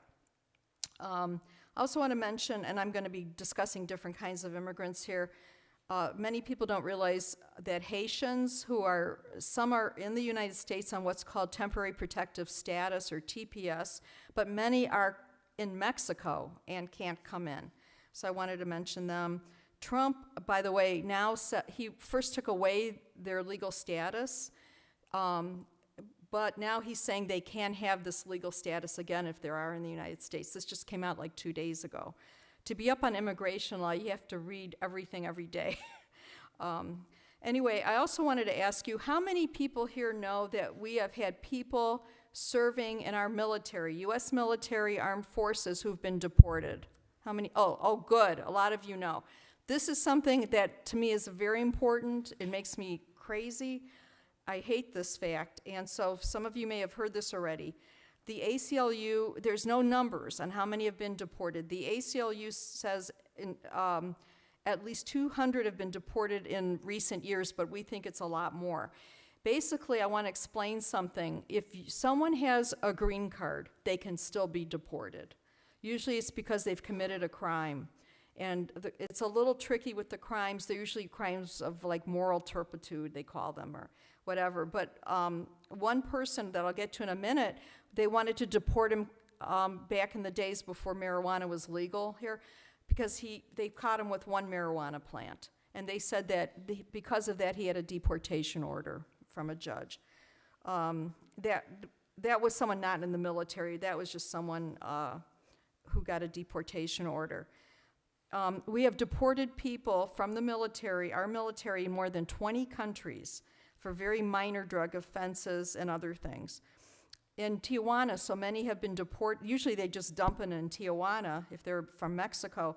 I also want to mention, and I'm going to be discussing different kinds of immigrants here, many people don't realize that Haitians some are in the United States on what's called temporary protective status, or TPS, but many are in Mexico and can't come in. So I wanted to mention them. Trump, by the way, he first took away their legal status, but now he's saying they can have this legal status again if they are in the United States. This just came out like 2 days ago. To be up on immigration law, you have to read everything every day. Anyway, I also wanted to ask you, how many people here know that we have had people serving in our military, U.S. military armed forces, who've been deported? How many? Oh, good. A lot of you know. This is something that, to me, is very important. It makes me crazy. I hate this fact, and so some of you may have heard this already. The ACLU, there's no numbers on how many have been deported. The ACLU says at least 200 have been deported in recent years, but we think it's a lot more. Basically, I want to explain something. If someone has a green card, they can still be deported. Usually it's because they've committed a crime. And it's a little tricky with the crimes. They're usually crimes of like moral turpitude, they call them, or whatever. But one person that I'll get to in a minute, they wanted to deport him back in the days before marijuana was legal here, because they caught him with one marijuana plant. And they said that because of that, he had a deportation order from a judge. That was someone not in the military. That was just someone who got a deportation order. We have deported people from the military, our military, in more than 20 countries for very minor drug offenses and other things. In Tijuana, so many have been deported. Usually they just dump it in Tijuana if they're from Mexico,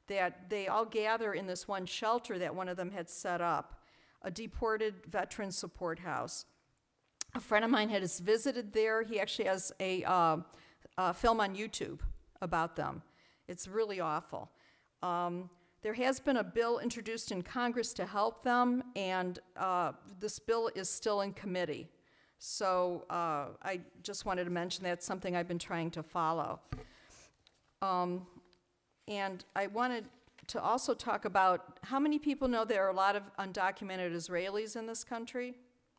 that they all gather in this one shelter that one of them had set up, a deported veteran support house. A friend of mine has visited there. He actually has a film on YouTube about them. It's really awful. There has been a bill introduced in Congress to help them, and this bill is still in committee. So I just wanted to mention that's something I've been trying to follow. And I wanted to also talk about how many people know there are a lot of undocumented Israelis in this country?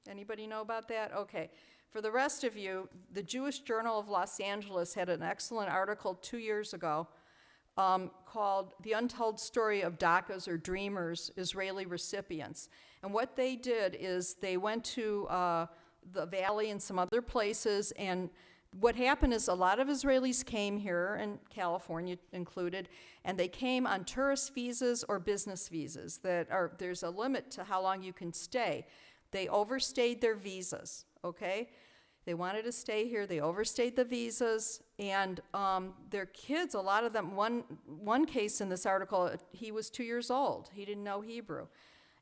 Anybody know about that? Okay. For the rest of you, the Jewish Journal of Los Angeles had an excellent article 2 years ago called The Untold Story of DACA's, or Dreamers, Israeli Recipients. And what they did is they went to the Valley and some other places, and what happened is a lot of Israelis came here, and California included, and they came on tourist visas or business visas. There's a limit to how long you can stay. They overstayed their visas, okay? They wanted to stay here, they overstayed the visas, and their kids, a lot of them, one case in this article, he was 2 years old. He didn't know Hebrew.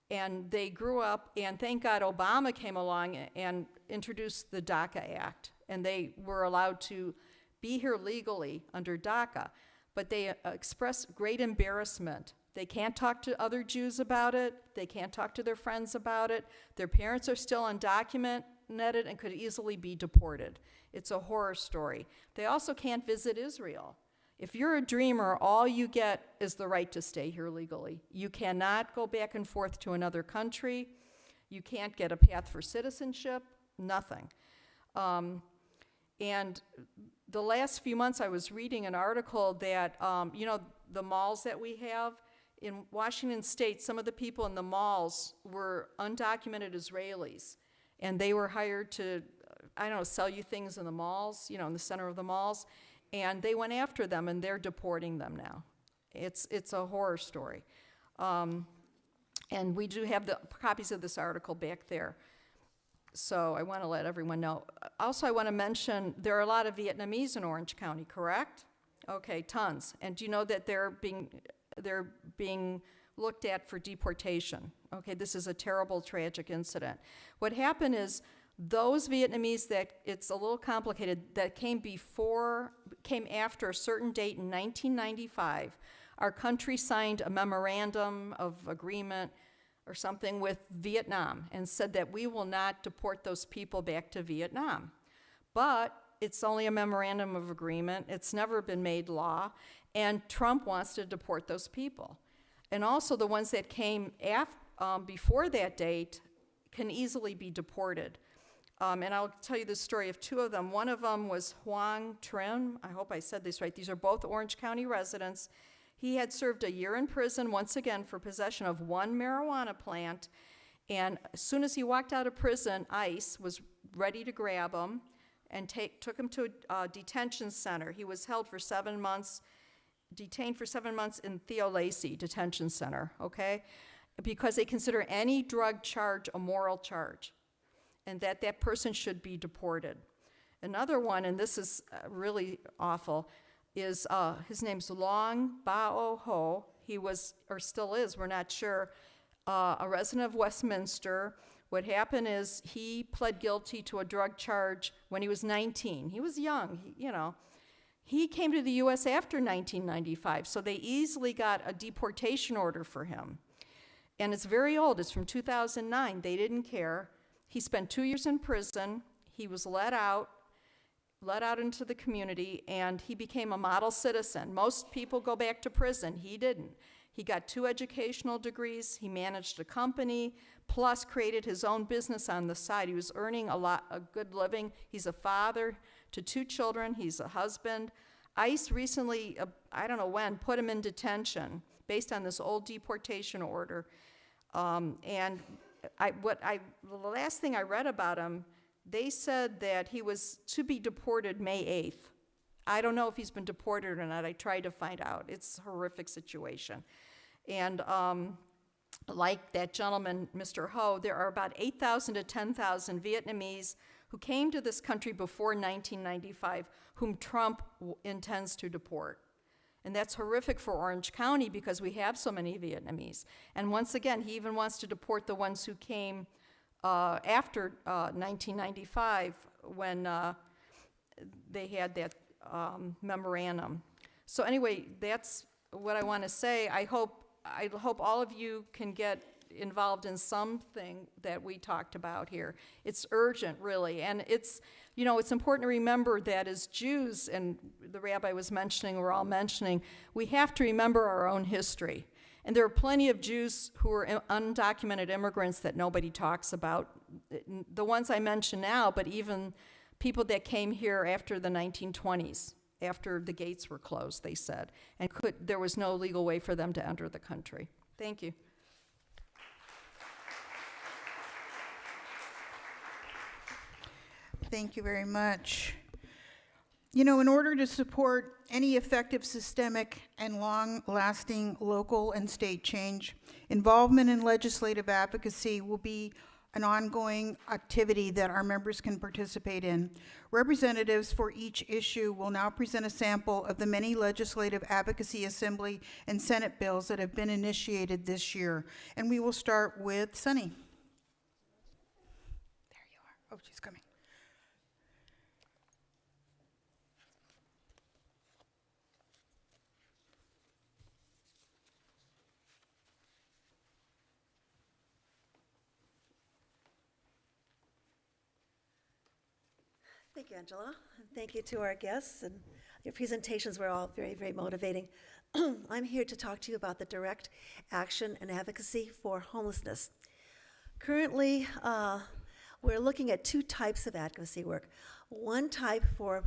And they grew up, and thank God Obama came along and introduced the DACA Act, and they were allowed to be here legally under DACA. But they expressed great embarrassment. They can't talk to other Jews about it. They can't talk to their friends about it. Their parents are still undocumented and could easily be deported. It's a horror story. They also can't visit Israel. If you're a dreamer, all you get is the right to stay here legally. You cannot go back and forth to another country. You can't get a path for citizenship, nothing. And the last few months I was reading an article that, the malls that we have, in Washington State, some of the people in the malls were undocumented Israelis, and they were hired to, sell you things in the malls, in the center of the malls. And they went after them, and they're deporting them now. It's a horror story. And we do have the copies of this article back there. So I want to let everyone know. Also, I want to mention there are a lot of Vietnamese in Orange County, correct? Okay, tons. And do you know that they're being looked at for deportation? Okay, this is a terrible, tragic incident. What happened is, those Vietnamese it's a little complicated, that came after a certain date in 1995, our country signed a memorandum of agreement or something with Vietnam and said that we will not deport those people back to Vietnam. But it's only a memorandum of agreement. It's never been made law, and Trump wants to deport those people. And also the ones that came before that date can easily be deported. And I'll tell you the story of two of them. One of them was Huang Trim. I hope I said this right. These are both Orange County residents. He had served a year in prison, once again, for possession of one marijuana plant. And as soon as he walked out of prison, ICE was ready to grab him and took him to a detention center. He was held for 7 months, detained for 7 months in Theo Lacey Detention Center, okay? Because they consider any drug charge a moral charge, and that person should be deported. Another one, and this is really awful, is his name's Long Bao Ho. He was, or still is, we're not sure, a resident of Westminster. What happened is he pled guilty to a drug charge when he was 19. He was young, He came to the U.S. after 1995, so they easily got a deportation order for him. And it's very old. It's from 2009. They didn't care. He spent 2 years in prison. He was let out into the community, and he became a model citizen. Most people go back to prison. He didn't. He got 2 educational degrees. He managed a company, plus created his own business on the side. He was earning a good living. He's a father to 2 children. He's a husband. ICE recently, I don't know when, put him in detention based on this old deportation order. And the last thing I read about him, they said that he was to be deported May 8th. I don't know if he's been deported or not. I tried to find out. It's a horrific situation. And like that gentleman, Mr. Ho, there are about 8,000 to 10,000 Vietnamese who came to this country before 1995 whom Trump intends to deport. And that's horrific for Orange County because we have so many Vietnamese. And once again, he even wants to deport the ones who came after 1995 when they had that memorandum. So anyway, that's what I want to say. I hope all of you can get involved in something that we talked about here. It's urgent, really, and it's important to remember that as Jews, and the rabbi was mentioning, we're all mentioning, we have to remember our own history. And there are plenty of Jews who are undocumented immigrants that nobody talks about. The ones I mention now, but even people that came here after the 1920s, after the gates were closed, they said, and there was no legal way for them to enter the country. Thank you. Thank you very much. In order to support any effective systemic and long-lasting local and state change, involvement in legislative advocacy will be an ongoing activity that our members can participate in. Representatives for each issue will now present a sample of the many legislative advocacy assembly and Senate bills that have been initiated this year. And we will start with Sunny. There you are. Oh, she's coming. Thank you, Angela. And thank you to our guests, and your presentations were all very, very motivating. I'm here to talk to you about the direct action and advocacy for homelessness. Currently, we're looking at 2 types of advocacy work. One type for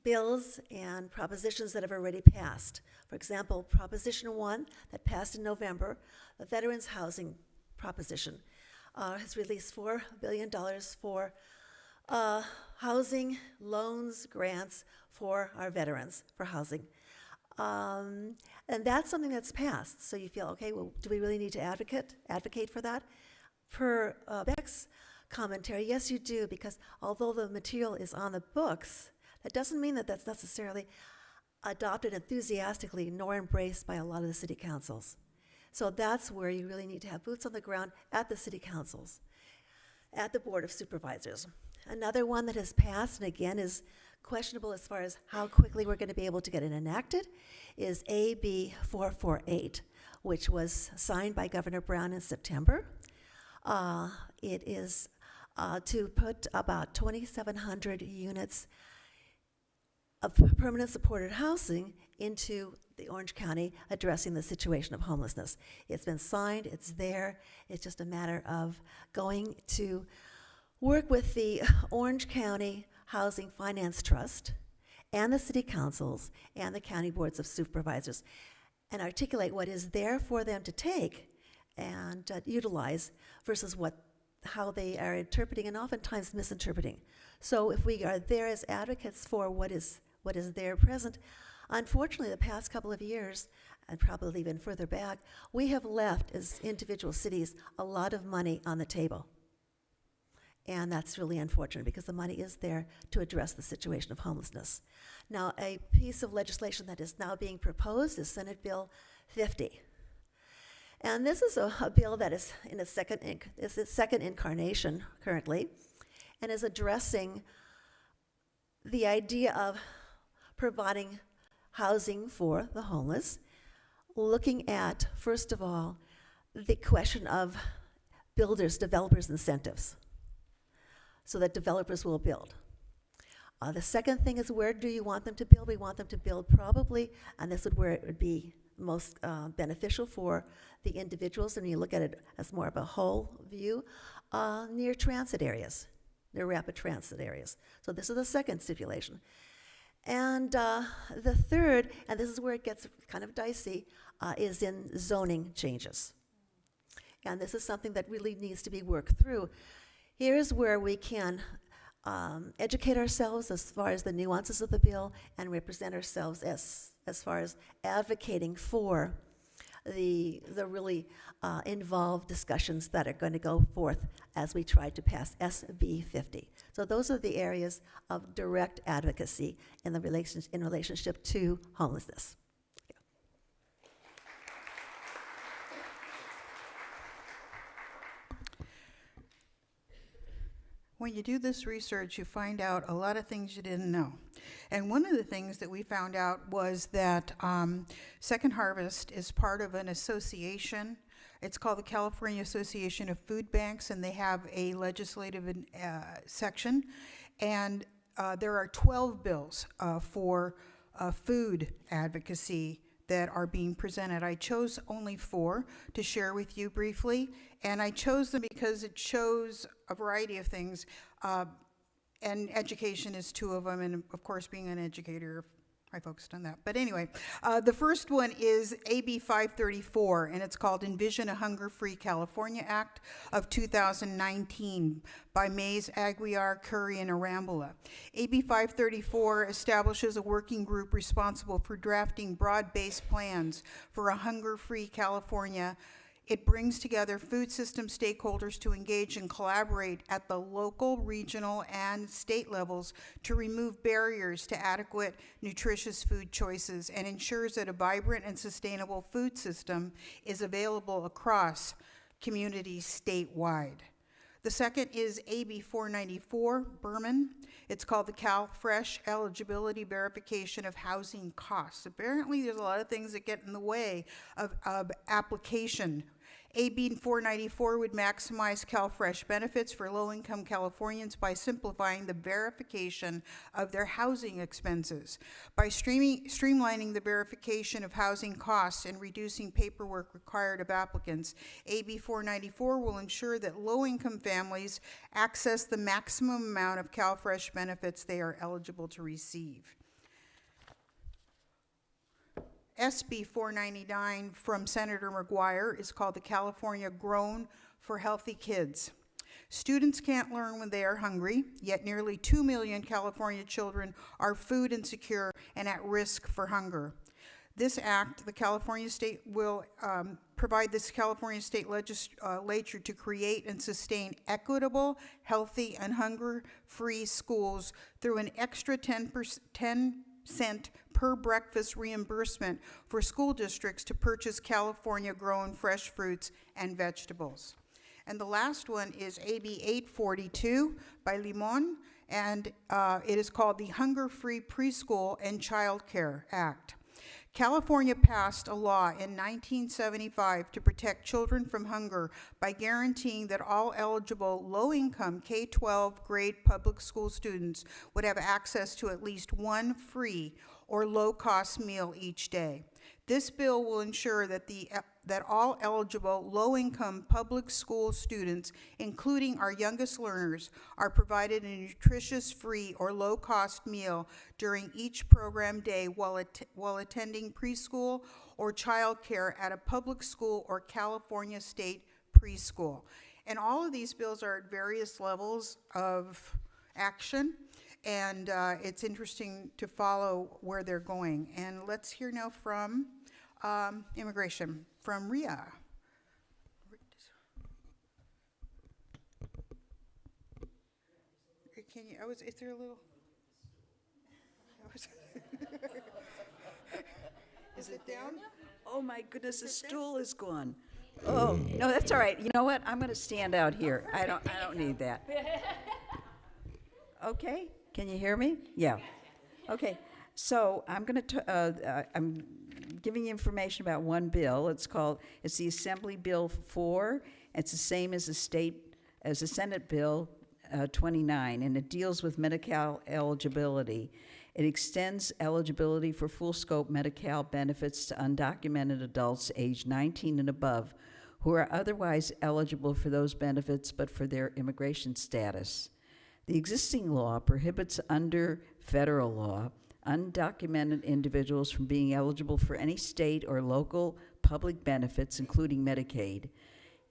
bills and propositions that have already passed. For example, Proposition 1 that passed in November, the Veterans Housing Proposition, has released $4 billion for housing, loans, grants for our veterans for housing. And that's something that's passed. So you feel, okay, well, do we really need to advocate for that? Per Beck's commentary, yes, you do, because although the material is on the books, that doesn't mean that that's necessarily adopted enthusiastically nor embraced by a lot of the city councils. So that's where you really need to have boots on the ground at the city councils, at the Board of Supervisors. Another one that has passed, and again is questionable as far as how quickly we're going to be able to get it enacted, is AB 448, which was signed by Governor Brown in September. It is to put about 2,700 units of permanent supported housing into the Orange County, addressing the situation of homelessness. It's been signed, it's there. It's just a matter of going to work with the Orange County Housing Finance Trust and the city councils and the county boards of supervisors and articulate what is there for them to take and utilize versus how they are interpreting and oftentimes misinterpreting. So if we are there as advocates for what is there present, unfortunately the past couple of years, and probably even further back, we have left as individual cities a lot of money on the table. And that's really unfortunate because the money is there to address the situation of homelessness. Now, a piece of legislation that is now being proposed is Senate Bill 50. And this is a bill that is in its second incarnation currently, and is addressing the idea of providing housing for the homeless, looking at, first of all, the question of developers' incentives, so that developers will build. The second thing is, where do you want them to build? We want them to build probably, and this is where it would be most beneficial for the individuals, and you look at it as more of a whole view, near transit areas, near rapid transit areas. So this is the second stipulation. And the third, and this is where it gets kind of dicey, is in zoning changes. And this is something that really needs to be worked through. Here's where we can educate ourselves as far as the nuances of the bill and represent ourselves as far as advocating for the really involved discussions that are going to go forth as we try to pass SB 50. So those are the areas of direct advocacy in relationship to homelessness. When you do this research, you find out a lot of things you didn't know. And one of the things that we found out was that Second Harvest is part of an association. It's called the California Association of Food Banks, and they have a legislative section. And there are 12 bills for food advocacy that are being presented. I chose only 4 to share with you briefly, and I chose them because it shows a variety of things, and education is 2 of them, and of course, being an educator, I focused on that. But anyway, the first one is AB 534, and it's called Envision a Hunger-Free California Act of 2019 by Mays, Aguiar, Curry, and Arambola. AB 534 establishes a working group responsible for drafting broad-based plans for a hunger-free California. It brings together food system stakeholders to engage and collaborate at the local, regional, and state levels to remove barriers to adequate, nutritious food choices and ensures that a vibrant and sustainable food system is available across communities statewide. The second is AB 494, Berman. It's called the CalFresh Eligibility Verification of Housing Costs. Apparently, there's a lot of things that get in the way of application. AB 494 would maximize CalFresh benefits for low-income Californians by simplifying the verification of their housing expenses. By streamlining the verification of housing costs and reducing paperwork required of applicants, AB 494 will ensure that low-income families access the maximum amount of CalFresh benefits they are eligible to receive. SB 499 from Senator McGuire is called the California Grown for Healthy Kids. Students can't learn when they are hungry, yet nearly 2 million California children are food insecure and at risk for hunger. This act, the California state will provide this California state legislature to create and sustain equitable, healthy, and hunger-free schools through an extra 10 cent per breakfast reimbursement for school districts to purchase California-grown fresh fruits and vegetables. And the last one is AB 842 by Limon, and it is called the Hunger-Free Preschool and Child Care Act. California passed a law in 1975 to protect children from hunger by guaranteeing that all eligible low-income K-12 grade public school students would have access to at least one free or low-cost meal each day. This bill will ensure that that all eligible low-income public school students, including our youngest learners, are provided a nutritious, free, or low-cost meal during each program day while attending preschool or childcare at a public school or California state preschool. And all of these bills are at various levels of action, and it's interesting to follow where they're going. And let's hear now from immigration, from Ria. Can you, is there a little? Is it down? Oh my goodness, the stool is gone. Oh, no, that's all right. You know what? I'm going to stand out here. I don't need that. Okay, can you hear me? Yeah. Okay, so I'm going to, I'm giving you information about one bill. It's the Assembly Bill 4. It's the same as the Senate Bill 29, and it deals with Medi-Cal eligibility. It extends eligibility for full-scope Medi-Cal benefits to undocumented adults aged 19 and above who are otherwise eligible for those benefits but for their immigration status. The existing law prohibits under federal law undocumented individuals from being eligible for any state or local public benefits, including Medicaid,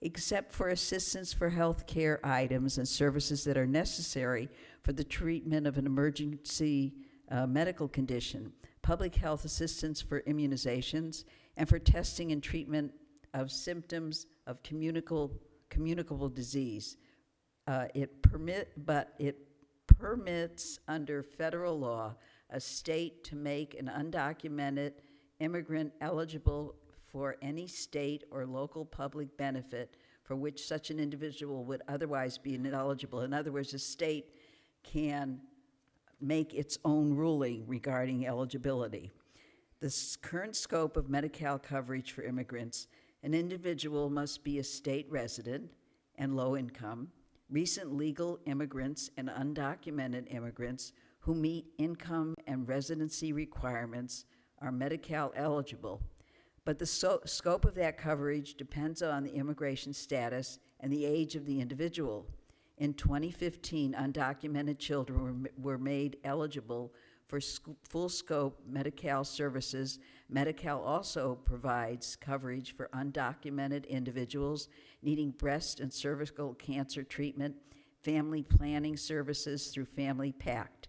except for assistance for health care items and services that are necessary for the treatment of an emergency medical condition, public health assistance for immunizations, and for testing and treatment of symptoms of communicable disease. It permits under federal law a state to make an undocumented immigrant eligible for any state or local public benefit for which such an individual would otherwise be ineligible. In other words, a state can make its own ruling regarding eligibility. The current scope of Medi-Cal coverage for immigrants: an individual must be a state resident and low income, recent legal immigrants and undocumented immigrants who meet income and residency requirements are Medi-Cal eligible, but the scope of that coverage depends on the immigration status and the age of the individual. In 2015, undocumented children were made eligible for full-scope Medi-Cal services. Medi-Cal also provides coverage for undocumented individuals needing breast and cervical cancer treatment, family planning services through Family Pact.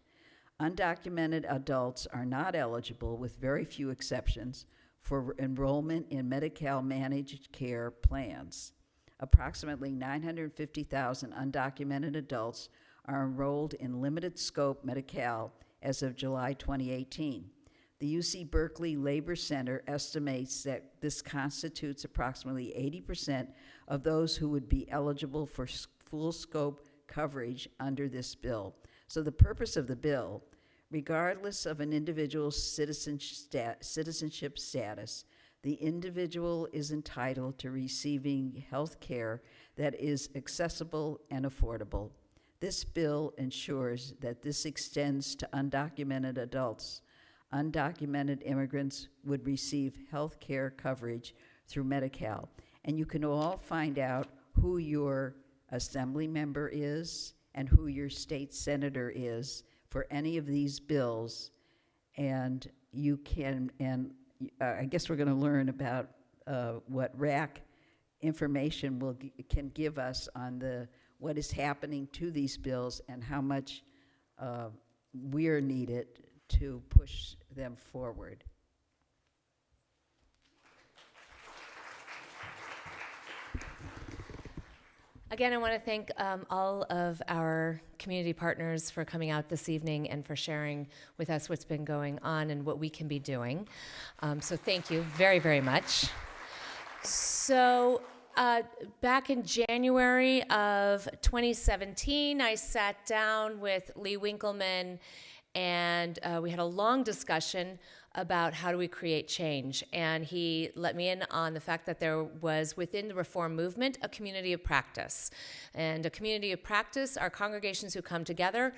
Undocumented adults are not eligible, with very few exceptions, for enrollment in Medi-Cal managed care plans. Approximately 950,000 undocumented adults are enrolled in limited scope Medi-Cal as of July 2018. The UC Berkeley Labor Center estimates that this constitutes approximately 80% of those who would be eligible for full scope coverage under this bill. So the purpose of the bill: regardless of an individual's citizenship status, the individual is entitled to receiving health care that is accessible and affordable. This bill ensures that this extends to undocumented adults. Undocumented immigrants would receive health care coverage through Medi-Cal. And you can all find out who your assembly member is and who your state senator is for any of these bills. And you can, I guess we're going to learn about what RAC information can give us on what is happening to these bills and how much we're needed to push them forward. Again, I want to thank all of our community partners for coming out this evening and for sharing with us what's been going on and what we can be doing. So thank you very, very much. So back in January of 2017, I sat down with Lee Winkleman and we had a long discussion about how do we create change. And he let me in on the fact that there was within the reform movement a community of practice. And a community of practice are congregations who come together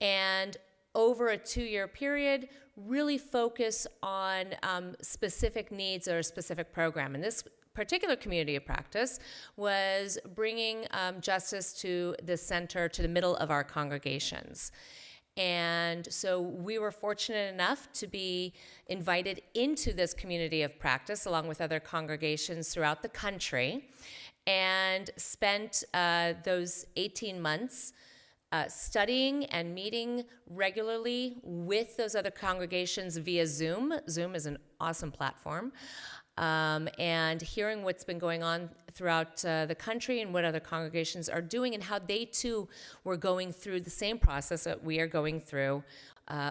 and over a 2-year period really focus on specific needs or a specific program. And this particular community of practice was bringing justice to the center, to the middle of our congregations. And so we were fortunate enough to be invited into this community of practice along with other congregations throughout the country and spent those 18 months studying and meeting regularly with those other congregations via Zoom. Zoom is an awesome platform. And hearing what's been going on throughout the country and what other congregations are doing and how they too were going through the same process that we are going through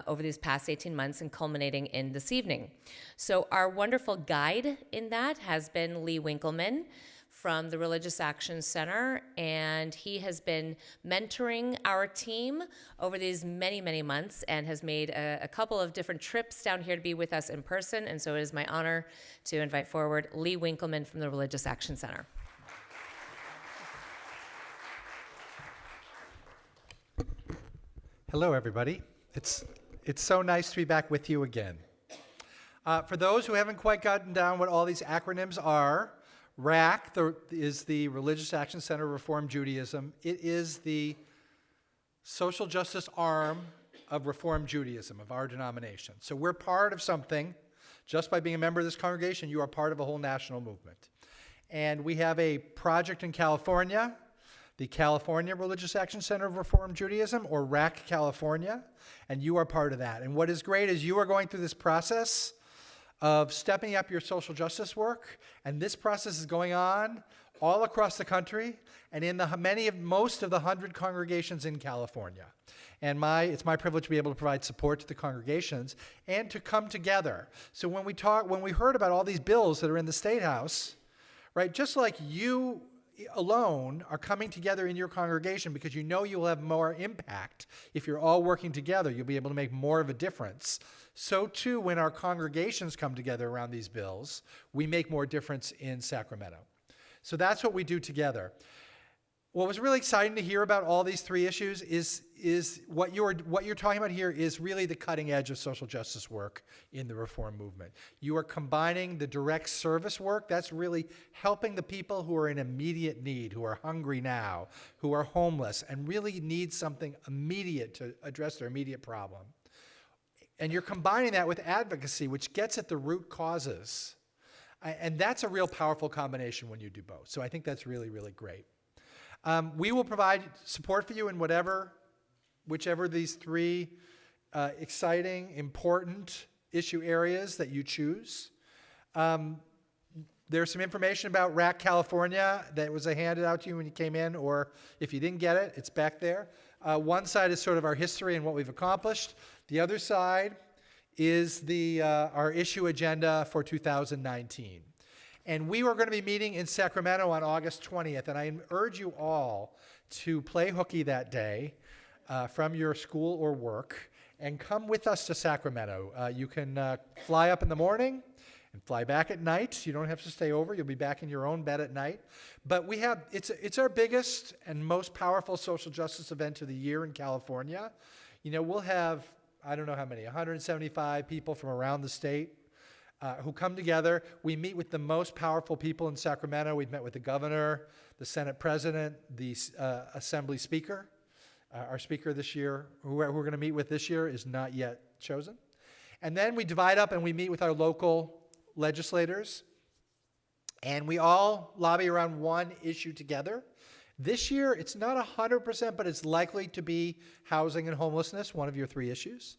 over these past 18 months and culminating in this evening. So our wonderful guide in that has been Lee Winkleman from the Religious Action Center, and he has been mentoring our team over these many, many months and has made a couple of different trips down here to be with us in person, and so it is my honor to invite forward Lee Winkleman from the Religious Action Center. Hello, everybody. It's so nice to be back with you again. For those who haven't quite gotten down what all these acronyms are, RAC is the Religious Action Center of Reform Judaism. It is the social justice arm of Reform Judaism, of our denomination. So we're part of something. Just by being a member of this congregation, you are part of a whole national movement. And we have a project in California, the California Religious Action Center of Reform Judaism, or RAC California, and you are part of that. And what is great is you are going through this process of stepping up your social justice work, and this process is going on all across the country and in most of the 100 congregations in California. And it's my privilege to be able to provide support to the congregations and to come together. So when we heard about all these bills that are in the State House, right, just like you alone are coming together in your congregation because you know you will have more impact if you're all working together, you'll be able to make more of a difference. So too, when our congregations come together around these bills, we make more difference in Sacramento. So that's what we do together. What was really exciting to hear about all these three issues is what you're talking about here is really the cutting edge of social justice work in the reform movement. You are combining the direct service work, that's really helping the people who are in immediate need, who are hungry now, who are homeless, and really need something immediate to address their immediate problem. And you're combining that with advocacy, which gets at the root causes. And that's a real powerful combination when you do both. So I think that's really, really great. We will provide support for you in whichever these three exciting, important issue areas that you choose. There's some information about RAC California that was handed out to you when you came in, or if you didn't get it, it's back there. One side is sort of our history and what we've accomplished. The other side is our issue agenda for 2019. And we are going to be meeting in Sacramento on August 20th, and I urge you all to play hooky that day from your school or work and come with us to Sacramento. You can fly up in the morning and fly back at night. You don't have to stay over. You'll be back in your own bed at night. But it's our biggest and most powerful social justice event of the year in California. You know, we'll have, I don't know how many, 175 people from around the state who come together. We meet with the most powerful people in Sacramento. We've met with the governor, the Senate president, the assembly speaker. Our speaker this year, who we're going to meet with this year, is not yet chosen. And then we divide up and we meet with our local legislators. And we all lobby around one issue together. This year, it's not 100%, but it's likely to be housing and homelessness, one of your three issues.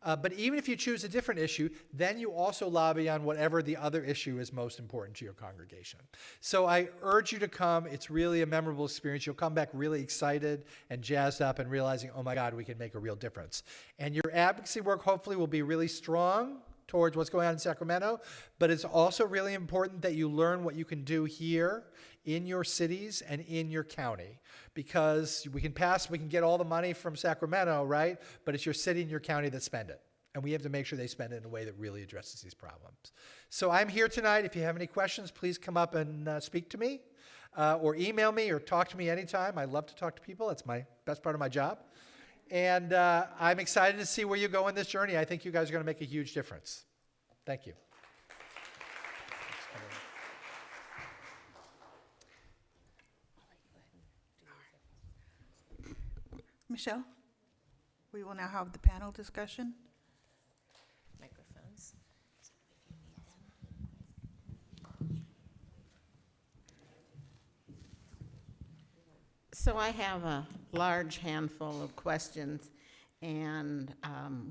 But even if you choose a different issue, then you also lobby on whatever the other issue is most important to your congregation. So I urge you to come. It's really a memorable experience. You'll come back really excited and jazzed up and realizing, oh my God, we can make a real difference. And your advocacy work hopefully will be really strong towards what's going on in Sacramento, but it's also really important that you learn what you can do here in your cities and in your county, because we can get all the money from Sacramento, right? But it's your city and your county that spend it. and we have to make sure they spend it in a way that really addresses these problems. So I'm here tonight. If you have any questions, please come up and speak to me, or email me, or talk to me anytime. I love to talk to people. It's my best part of my job. And I'm excited to see where you go in this journey. I think you guys are going to make a huge difference. Thank you. Michelle, we will now have the panel discussion. Microphones. So I have a large handful of questions, and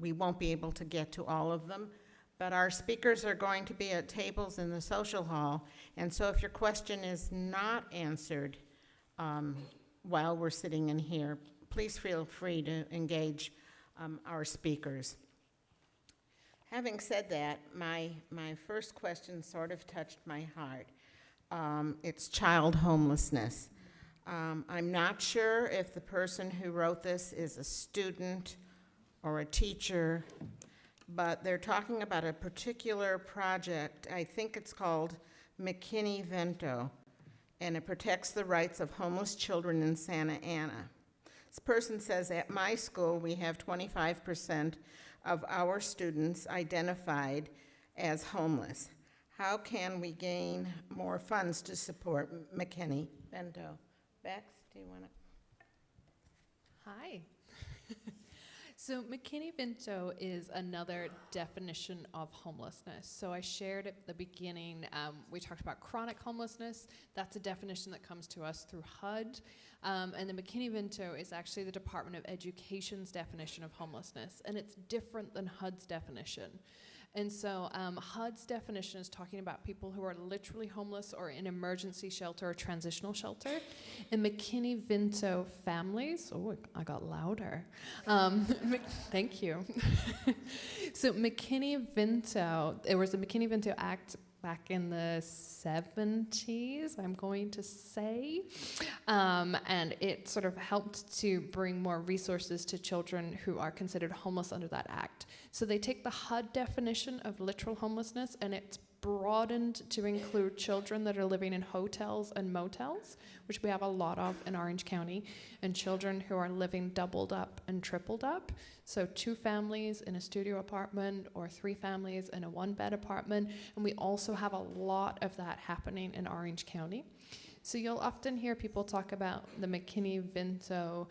we won't be able to get to all of them, but our speakers are going to be at tables in the social hall, and so if your question is not answered while we're sitting in here, please feel free to engage our speakers. Having said that, my first question sort of touched my heart. It's child homelessness. I'm not sure if the person who wrote this is a student or a teacher, but they're talking about a particular project. I think it's called McKinney-Vento, and it protects the rights of homeless children in Santa Ana. This person says, at my school, we have 25% of our students identified as homeless. How can we gain more funds to support McKinney-Vento? Bex, do you want to? Hi. So McKinney-Vento is another definition of homelessness. So I shared at the beginning, we talked about chronic homelessness. That's a definition that comes to us through HUD. And the McKinney-Vento is actually the Department of Education's definition of homelessness. And it's different than HUD's definition. And so HUD's definition is talking about people who are literally homeless or in emergency shelter or transitional shelter. And McKinney-Vento families, oh, I got louder. Thank you. So McKinney-Vento, there was a McKinney-Vento Act back in the 70s, I'm going to say. And it sort of helped to bring more resources to children who are considered homeless under that act. So they take the HUD definition of literal homelessness and it's broadened to include children that are living in hotels and motels, which we have a lot of in Orange County, and children who are living doubled up and tripled up. So 2 families in a studio apartment or 3 families in a 1-bed apartment. And we also have a lot of that happening in Orange County. So you'll often hear people talk about the McKinney-Vento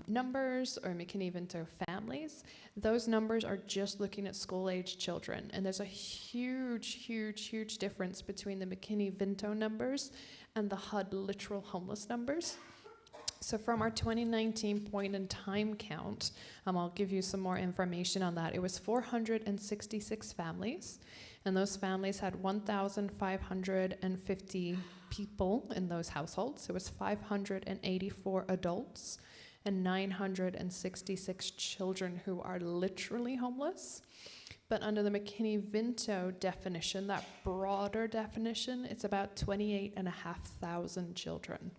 numbers or McKinney-Vento families. Those numbers are just looking at school-age children. And there's a huge, huge, huge difference between the McKinney-Vento numbers and the HUD literal homeless numbers. So from our 2019 point in time count, I'll give you some more information on that. It was 466 families, and those families had 1,550 people in those households. It was 584 adults and 966 children who are literally homeless. But under the McKinney-Vento definition, that broader definition, it's about 28,500 children.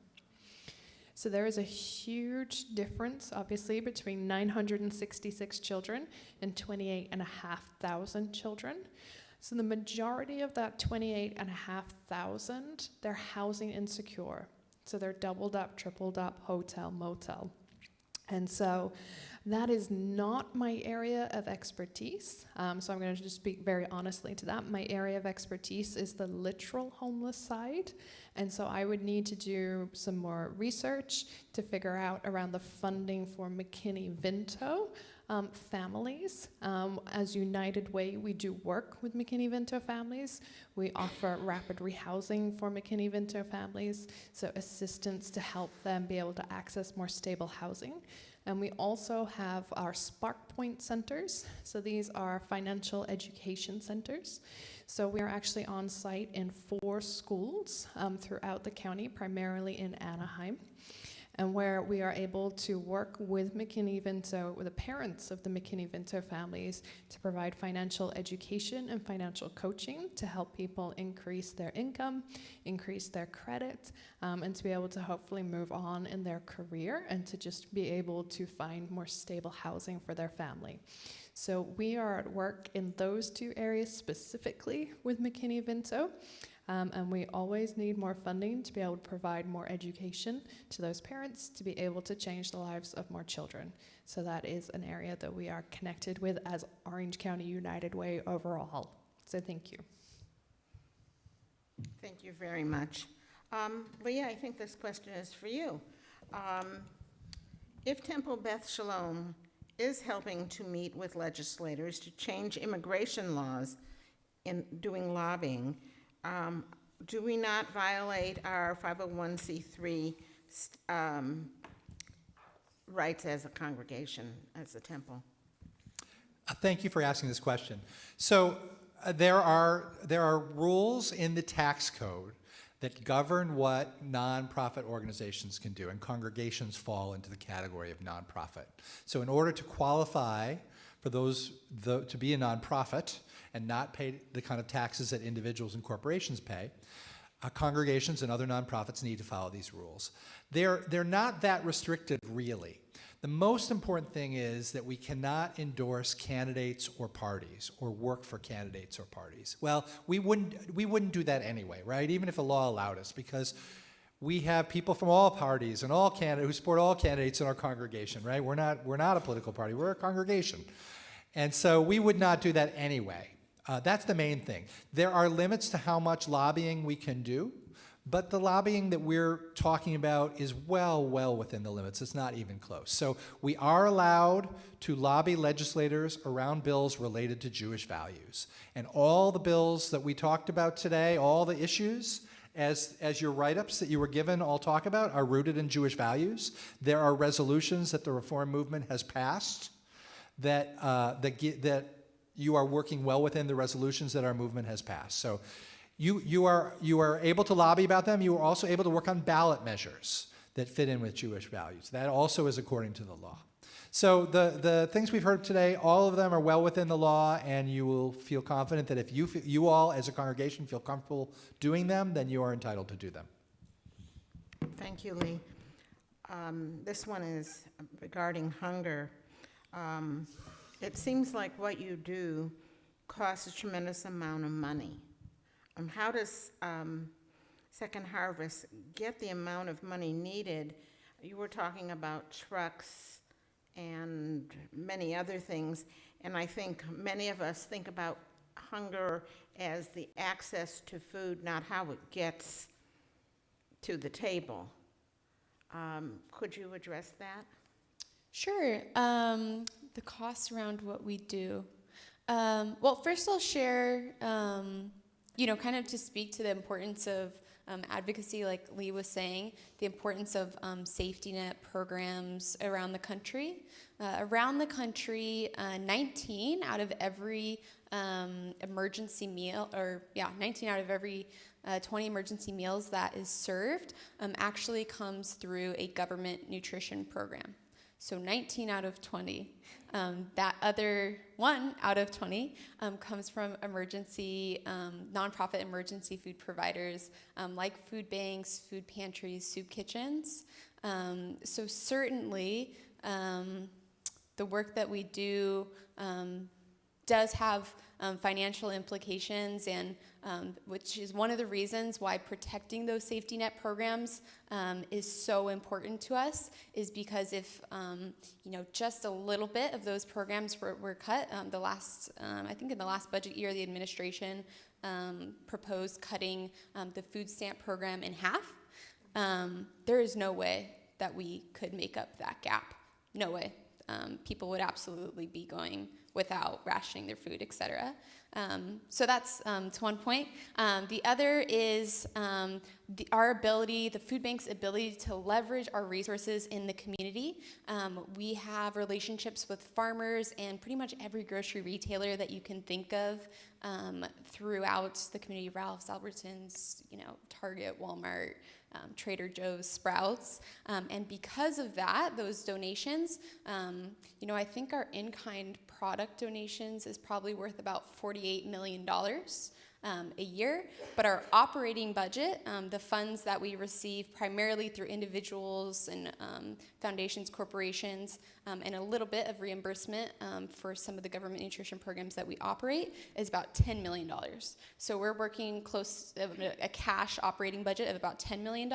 So there is a huge difference, obviously, between 966 children and 28,500 children. So the majority of that 28,500, they're housing insecure. So they're doubled up, tripled up, hotel, motel. And so that is not my area of expertise. So I'm going to just speak very honestly to that. My area of expertise is the literal homeless side. And so I would need to do some more research to figure out around the funding for McKinney-Vento families. As United Way, we do work with McKinney-Vento families. We offer rapid rehousing for McKinney-Vento families, so assistance to help them be able to access more stable housing. And we also have our Spark Point centers. So these are financial education centers. So we are actually on site in 4 schools throughout the county, primarily in Anaheim. and where we are able to work with McKinney-Vento, with the parents of the McKinney-Vento families, to provide financial education and financial coaching to help people increase their income, increase their credit, and to be able to hopefully move on in their career and to just be able to find more stable housing for their family. So we are at work in those two areas specifically with McKinney-Vento. And we always need more funding to be able to provide more education to those parents to be able to change the lives of more children. So that is an area that we are connected with as Orange County United Way overall. So thank you. Thank you very much. Leah, I think this question is for you. If Temple Beth Shalom is helping to meet with legislators to change immigration laws in doing lobbying, do we not violate our 501c3 rights as a congregation, as a temple? Thank you for asking this question. So there are rules in the tax code that govern what nonprofit organizations can do, and congregations fall into the category of nonprofit. So in order to qualify for to be a nonprofit and not pay the kind of taxes that individuals and corporations pay, congregations and other nonprofits need to follow these rules. They're not that restricted, really. The most important thing is that we cannot endorse candidates or parties or work for candidates or parties. Well, we wouldn't do that anyway, right? Even if the law allowed us, because we have people from all parties and all candidates who support all candidates in our congregation, right? We're not a political party, we're a congregation. And so we would not do that anyway. That's the main thing. There are limits to how much lobbying we can do, but the lobbying that we're talking about is well within the limits. It's not even close. So we are allowed to lobby legislators around bills related to Jewish values. And all the bills that we talked about today, all the issues, as your write-ups that you were given all talk about, are rooted in Jewish values. There are resolutions that the Reform movement has passed that you are working well within the resolutions that our movement has passed. So you are able to lobby about them. You are also able to work on ballot measures that fit in with Jewish values. That also is according to the law. So the things we've heard today, all of them are well within the law, and you will feel confident that if you all as a congregation feel comfortable doing them, then you are entitled to do them. Thank you, Lee. This one is regarding hunger. It seems like what you do costs a tremendous amount of money. How does Second Harvest get the amount of money needed? You were talking about trucks and many other things, and I think many of us think about hunger as the access to food, not how it gets to the table. Could you address that? Sure. The costs around what we do. Well, first I'll share, kind of to speak to the importance of advocacy, like Lee was saying, the importance of safety net programs around the country. 19 out of every emergency meal, 19 out of every 20 emergency meals that is served actually comes through a government nutrition program. So 19 out of 20. That other 1 out of 20 comes from nonprofit emergency food providers like food banks, food pantries, soup kitchens. So certainly the work that we do does have financial implications, and which is one of the reasons why protecting those safety net programs is so important to us, is because if just a little bit of those programs were cut, I think in the last budget year, the administration proposed cutting the food stamp program in half. There is no way that we could make up that gap. No way. People would absolutely be going without rationing their food, et cetera. So that's to one point. The other is the food bank's ability to leverage our resources in the community. We have relationships with farmers and pretty much every grocery retailer that you can think of throughout the community: Ralph's, Albertsons, Target, Walmart, Trader Joe's, Sprouts. And because of that, those donations, I think our in-kind product donations is probably worth about $48 million. A year, but our operating budget, the funds that we receive primarily through individuals and foundations, corporations, and a little bit of reimbursement for some of the government nutrition programs that we operate, is about $10 million. So we're working close to a cash operating budget of about $10 million,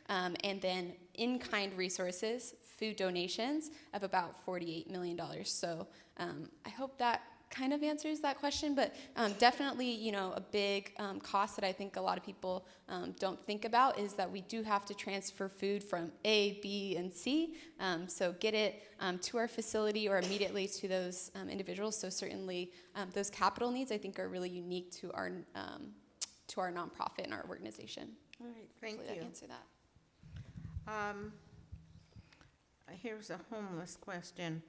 and then in-kind resources, food donations, of about $48 million. So I hope that kind of answers that question, but definitely, a big cost that I think a lot of people don't think about is that we do have to transfer food from A, B, and C. So get it to our facility or immediately to those individuals. So certainly those capital needs, I think, are really unique to our nonprofit and our organization. All right, thank Hopefully you. that answer that. Here's a homeless question.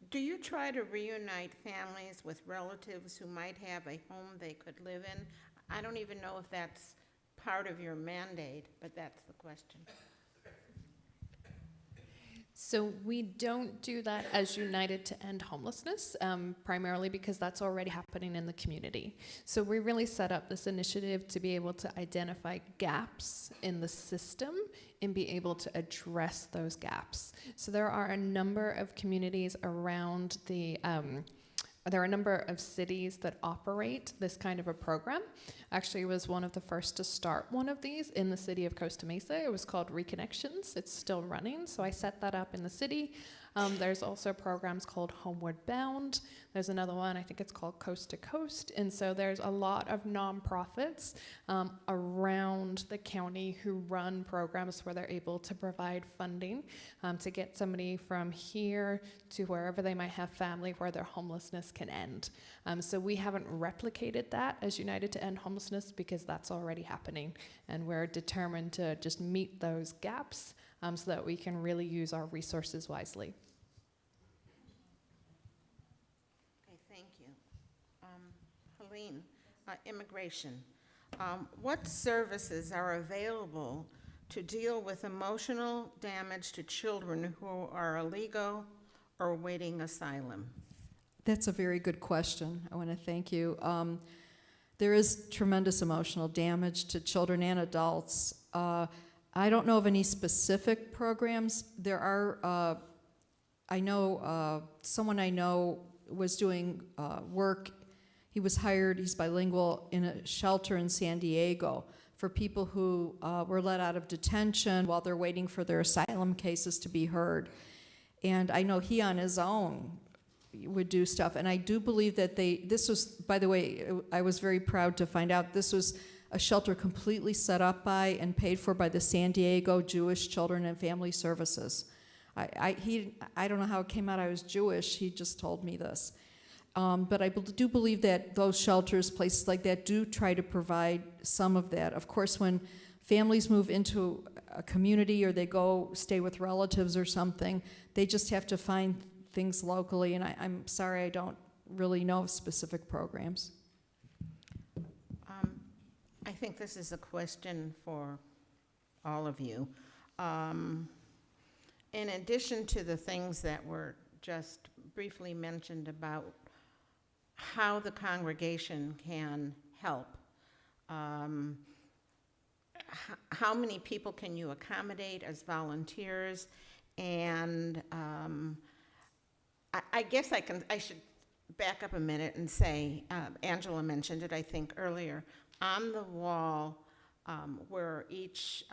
Do you try to reunite families with relatives who might have a home they could live in? I don't even know if that's part of your mandate, but that's the question. So we don't do that as United to End Homelessness, primarily because that's already happening in the community. So we really set up this initiative to be able to identify gaps in the system and be able to address those gaps. So there are a number of communities around there are a number of cities that operate this kind of a program. Actually, was one of the first to start one of these in the city of Costa Mesa. It was called Reconnections. It's still running, so I set that up in the city. There's also programs called Homeward Bound. There's another one, I think it's called Coast to Coast. And so there's a lot of nonprofits around the county who run programs where they're able to provide funding to get somebody from here to wherever they might have family where their homelessness can end. So we haven't replicated that as United to End Homelessness because that's already happening. And we're determined to just meet those gaps so that we can really use our resources wisely. Okay, thank you. Helene, immigration. What services are available to deal with emotional damage to children who are illegal or awaiting asylum? That's a very good question. I want to thank you. There is tremendous emotional damage to children and adults. I don't know of any specific programs. There are, someone I know was doing work. He was hired, he's bilingual, in a shelter in San Diego for people who were let out of detention while they're waiting for their asylum cases to be heard. And I know he on his own would do stuff. And I do believe that this was, by the way, I was very proud to find out this was a shelter completely set up by and paid for by the San Diego Jewish Children and Family Services. I don't know how it came out I was Jewish, he just told me this. But I do believe that those shelters, places like that, do try to provide some of that. Of course, when families move into a community or they go stay with relatives or something, they just have to find things locally, and I'm sorry I don't really know of specific programs. I think this is a question for all of you. In addition to the things that were just briefly mentioned about how the congregation can help, how many people can you accommodate as volunteers? And I guess I should back up a minute and say, Angela mentioned it, I think, earlier. On the wall, where each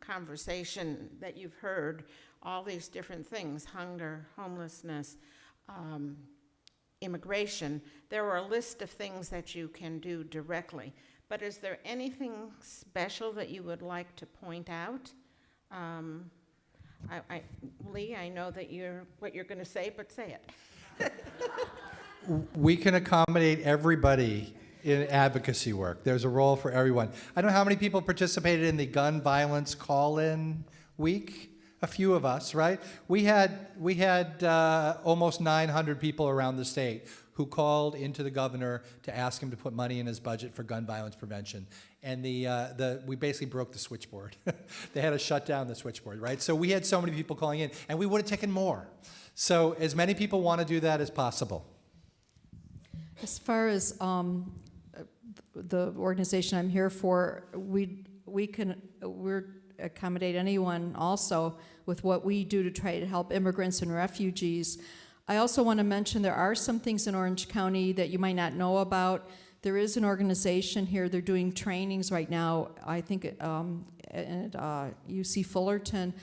conversation that you've heard, all these different things, hunger, homelessness, immigration, there are a list of things that you can do directly. But is there anything special that you would like to point out? Lee, I know that what you're going to say, but say it. We can accommodate everybody in advocacy work. There's a role for everyone. I don't know how many people participated in the gun violence call-in week. A few of us, right? We had almost 900 people around the state who called into the governor to ask him to put money in his budget for gun violence prevention. And we basically broke the switchboard. They had to shut down the switchboard, right? So we had so many people calling in, and we would have taken more. So as many people want to do that as possible. As far as the organization I'm here for, we're accommodate anyone also with what we do to try to help immigrants and refugees. I also want to mention there are some things in Orange County that you might not know about. There is an organization here, they're doing trainings right now, I think at UC Fullerton,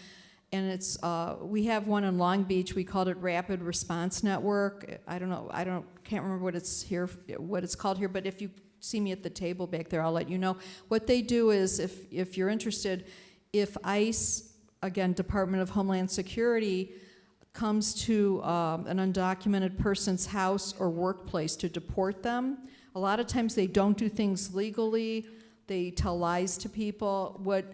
and it's, we have one in Long Beach, we called it Rapid Response Network. Can't remember what it's called here, but if you see me at the table back there, I'll let you know. What they do is, if you're interested, if ICE, again, Department of Homeland Security, comes to an undocumented person's house or workplace to deport them, a lot of times they don't do things legally, they tell lies to people. What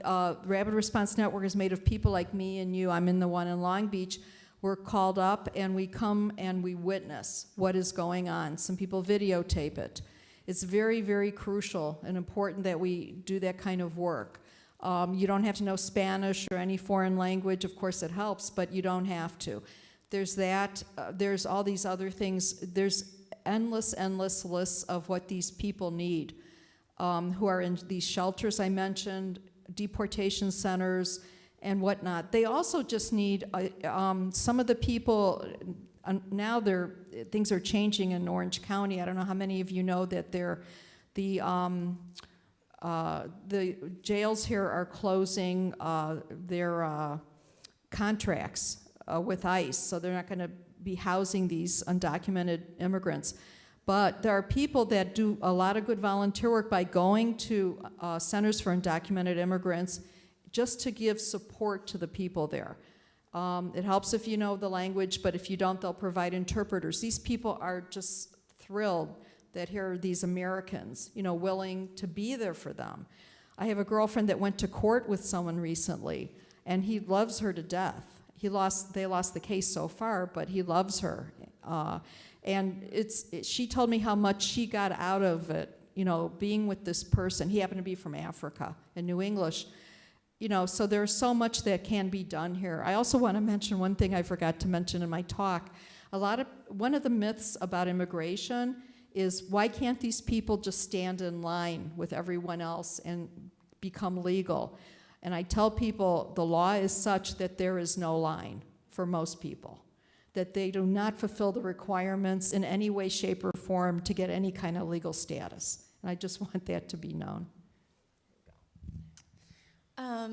Rapid Response Network is made of people like me and you, I'm in the one in Long Beach, we're called up and we come and we witness what is going on. Some people videotape it. It's very, very crucial and important that we do that kind of work. You don't have to know Spanish or any foreign language. Of course, it helps, but you don't have to. There's that. There's all these other things. There's endless lists of what these people need who are in these shelters I mentioned, deportation centers, and whatnot. They also just need some of the people. Now things are changing in Orange County. I don't know how many of you know that the jails here are closing their contracts with ICE, so they're not going to be housing these undocumented immigrants. But there are people that do a lot of good volunteer work by going to centers for undocumented immigrants just to give support to the people there. It helps if you know the language, but if you don't, they'll provide interpreters. These people are just thrilled that here are these Americans, willing to be there for them. I have a girlfriend that went to court with someone recently, and he loves her to death. They lost the case so far, but he loves her. And she told me how much she got out of it, being with this person. He happened to be from Africa and knew English. So there's so much that can be done here. I also want to mention one thing I forgot to mention in my talk. One of the myths about immigration is, why can't these people just stand in line with everyone else and become legal? And I tell people the law is such that there is no line for most people, that they do not fulfill the requirements in any way, shape, or form to get any kind of legal status. And I just want that to be known.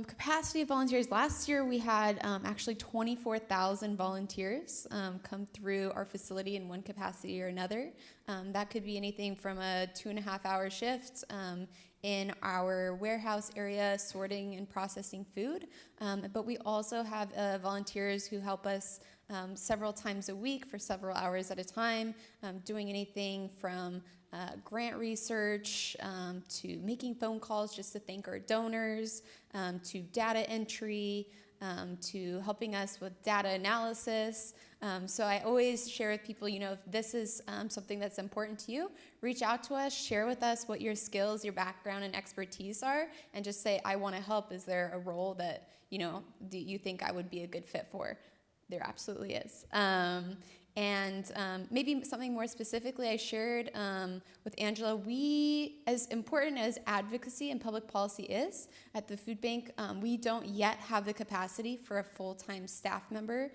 Capacity of volunteers. Last year we had actually 24,000 volunteers come through our facility in one capacity or another. That could be anything from a 2.5-hour shift in our warehouse area sorting and processing food. But we also have volunteers who help us several times a week for several hours at a time, doing anything from grant research, to making phone calls just to thank our donors, to data entry, to helping us with data analysis. So I always share with people, if this is something that's important to you, reach out to us, share with us what your skills, your background, and expertise are, and just say, I want to help. Is there a role that, do you think I would be a good fit for? There absolutely is. And maybe something more specifically I shared with Angela, as important as advocacy and public policy is, at the food bank, we don't yet have the capacity for a full-time staff member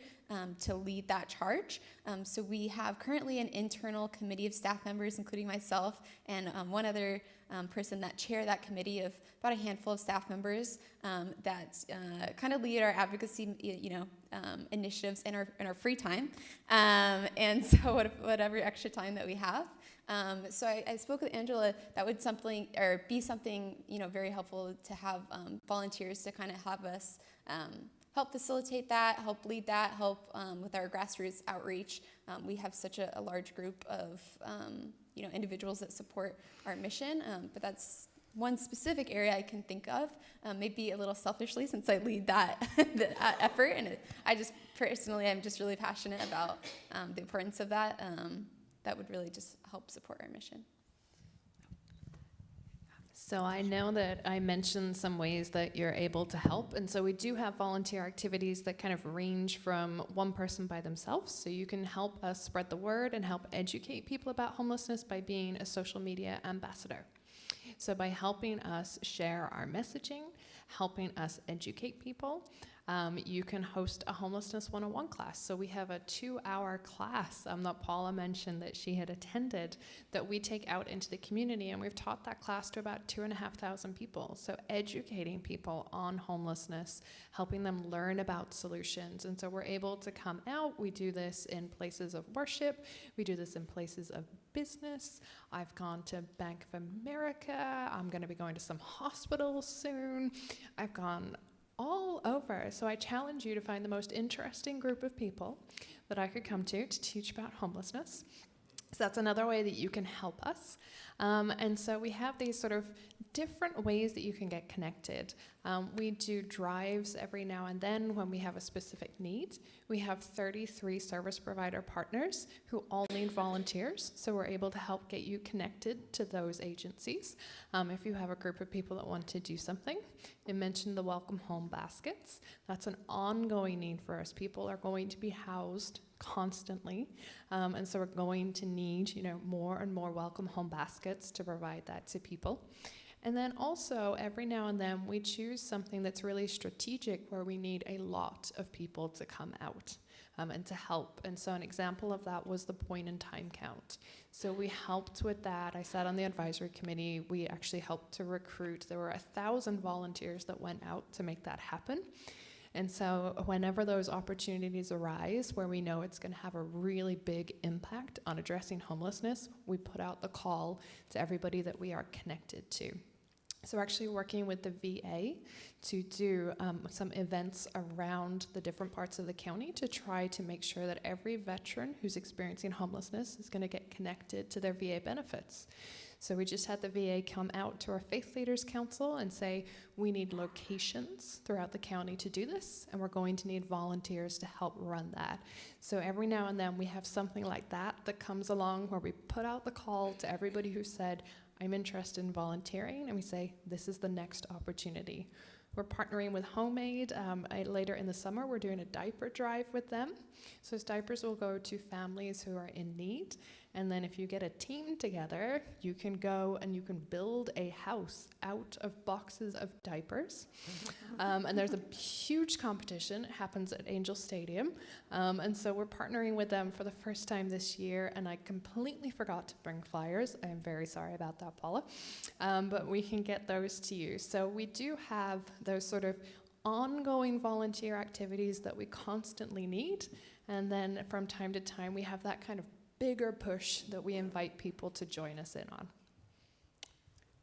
to lead that charge. So we have currently an internal committee of staff members, including myself, and one other person that chair that committee of about a handful of staff members that kind of lead our advocacy, initiatives in our free time, and so whatever extra time that we have. So I spoke with Angela. That would be something very helpful to have volunteers to kind of have us help facilitate that, help lead that, help with our grassroots outreach. We have such a large group of individuals that support our mission, but that's one specific area I can think of, maybe a little selfishly since I lead that effort, and I'm just really passionate about the importance of that. that would really just help support our mission. So I know that I mentioned some ways that you're able to help, and so we do have volunteer activities that kind of range from one person by themselves. So you can help us spread the word and help educate people about homelessness by being a social media ambassador. So by helping us share our messaging, helping us educate people, you can host a homelessness 101 class. So we have a 2-hour class that Paula mentioned that she had attended that we take out into the community, and we've taught that class to about 2,500 people. So educating people on homelessness, helping them learn about solutions. And so we're able to come out. We do this in places of worship. We do this in places of business. I've gone to Bank of America. I'm going to be going to some hospitals soon. I've gone all over. So I challenge you to find the most interesting group of people that I could come to teach about homelessness. So that's another way that you can help us. And so we have these sort of different ways that you can get connected. We do drives every now and then when we have a specific need. We have 33 service provider partners who all need volunteers, so we're able to help get you connected to those agencies. If you have a group of people that want to do something, I mentioned the Welcome Home baskets. That's an ongoing need for us. People are going to be housed constantly, and so we're going to need, more and more Welcome Home baskets to provide that to people. And then also, every now and then, we choose something that's really strategic where we need a lot of people to come out and to help. And so an example of that was the point in time count. So we helped with that. I sat on the advisory committee. We actually helped to recruit. There were 1,000 volunteers that went out to make that happen. And so whenever those opportunities arise where we know it's going to have a really big impact on addressing homelessness, we put out the call to everybody that we are connected to. So we're actually working with the VA to do some events around the different parts of the county to try to make sure that every veteran who's experiencing homelessness is going to get connected to their VA benefits. So we just had the VA come out to our Faith Leaders Council and say, we need locations throughout the county to do this, and we're going to need volunteers to help run that. So every now and then we have something like that that comes along where we put out the call to everybody who said, I'm interested in volunteering, and we say, this is the next opportunity. We're partnering with HomeAid. Later in the summer, we're doing a diaper drive with them. So those diapers will go to families who are in need. And then if you get a team together, you can go and you can build a house out of boxes of diapers. And there's a huge competition. It happens at Angel Stadium. And so we're partnering with them for the first time this year. And I completely forgot to bring flyers. I'm very sorry about that, Paula. But we can get those to you. So we do have those sort of ongoing volunteer activities that we constantly need. And then from time to time, we have that kind of bigger push that we invite people to join us in on.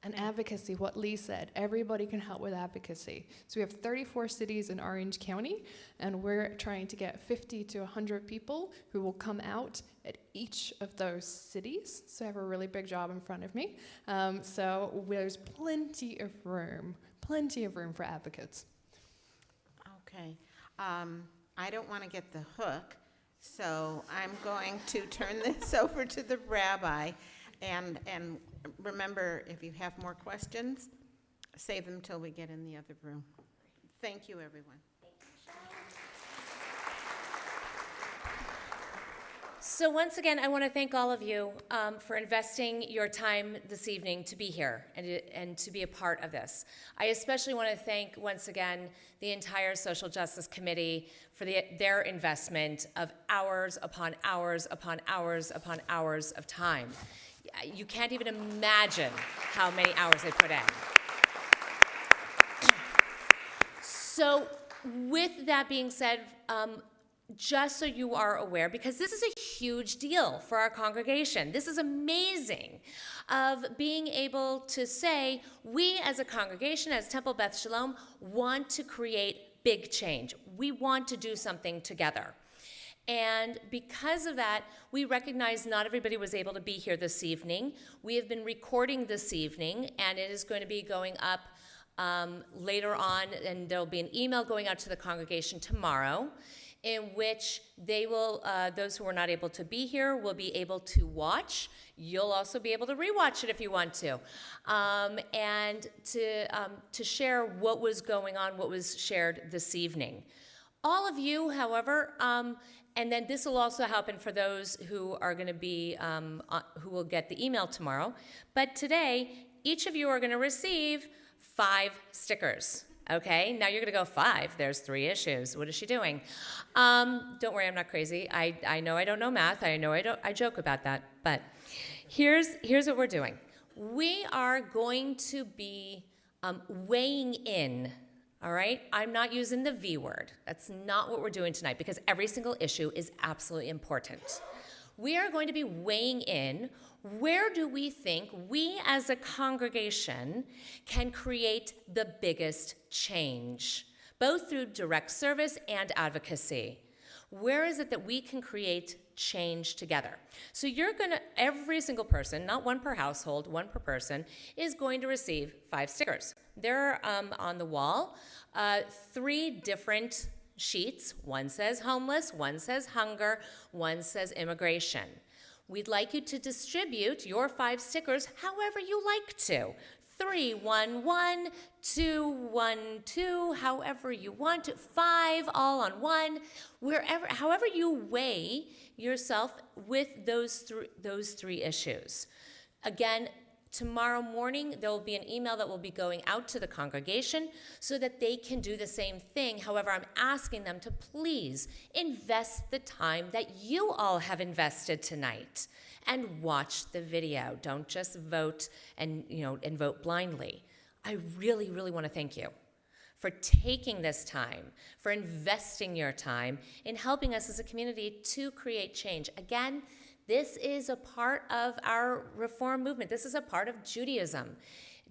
And advocacy, what Lee said, everybody can help with advocacy. So we have 34 cities in Orange County, and we're trying to get 50 to 100 people who will come out at each of those cities. So I have a really big job in front of me. So there's plenty of room for advocates. Okay. I don't want to get the hook, so I'm going to turn this over to the rabbi. And remember, if you have more questions, save them till we get in the other room. Thank you, everyone. So once again, I want to thank all of you for investing your time this evening to be here and to be a part of this. I especially want to thank, once again, the entire Social Justice Committee for their investment of hours upon hours upon hours upon hours of time. You can't even imagine how many hours they put in. So with that being said, just so you are aware, because this is a huge deal for our congregation. This is amazing of being able to say, we as a congregation, as Temple Beth Shalom, want to create big change. We want to do something together. And because of that, we recognize not everybody was able to be here this evening. We have been recording this evening, and it is going to be going up later on, and there'll be an email going out to the congregation tomorrow. in which they will, those who are not able to be here will be able to watch. You'll also be able to rewatch it if you want to, and to share what was going on, what was shared this evening. All of you, however, and then this will also happen for those who are going to be, who will get the email tomorrow. But today, each of you are going to receive 5 stickers. Okay, now you're going to go 5. There's 3 issues. What is she doing? Don't worry, I'm not crazy. I know I don't know math. I know I joke about that. But here's what we're doing. We are going to be weighing in. All right? I'm not using the V word. That's not what we're doing tonight because every single issue is absolutely important. We are going to be weighing in where do we think we as a congregation can create the biggest change, both through direct service and advocacy. Where is it that we can create change together? So you're going to, every single person, not one per household, one per person, is going to receive 5 stickers. They're on the wall, 3 different sheets. One says homeless, one says hunger, one says immigration. We'd like you to distribute your 5 stickers however you like to. 3, 1, 1, 2, 1, 2, however you want to, 5 all on one, wherever, however you weigh yourself with those 3 issues. Again, tomorrow morning, there will be an email that will be going out to the congregation so that they can do the same thing. However, I'm asking them to please invest the time that you all have invested tonight and watch the video. Don't just vote and vote blindly. I really, really want to thank you for taking this time, for investing your time in helping us as a community to create change. Again, this is a part of our reform movement. This is a part of Judaism.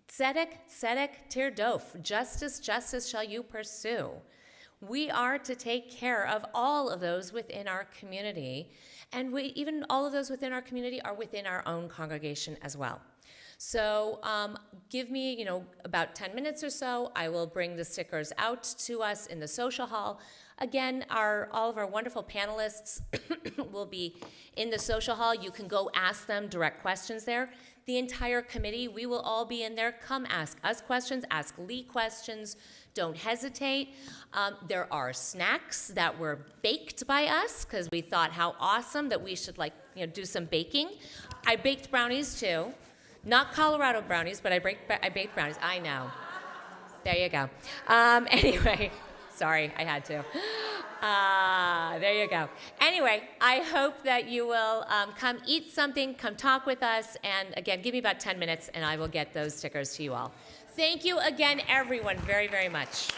Tzedek, tzedek, tirdof. Justice, justice shall you pursue. We are to take care of all of those within our community, and even all of those within our community are within our own congregation as well. So give me, about 10 minutes or so. I will bring the stickers out to us in the social hall. Again, all of our wonderful panelists will be in the social hall. You can go ask them direct questions there. The entire committee, we will all be in there. Come ask us questions, ask Lee questions. Don't hesitate. There are snacks that were baked by us because we thought how awesome that we should do some baking. I baked brownies too. Not Colorado brownies, but I baked brownies. I know. There you go. Anyway, sorry, I had to. There you go. Anyway, I hope that you will come eat something, come talk with us, and again, give me about 10 minutes and I will get those stickers to you all. Thank you again, everyone, very, very much.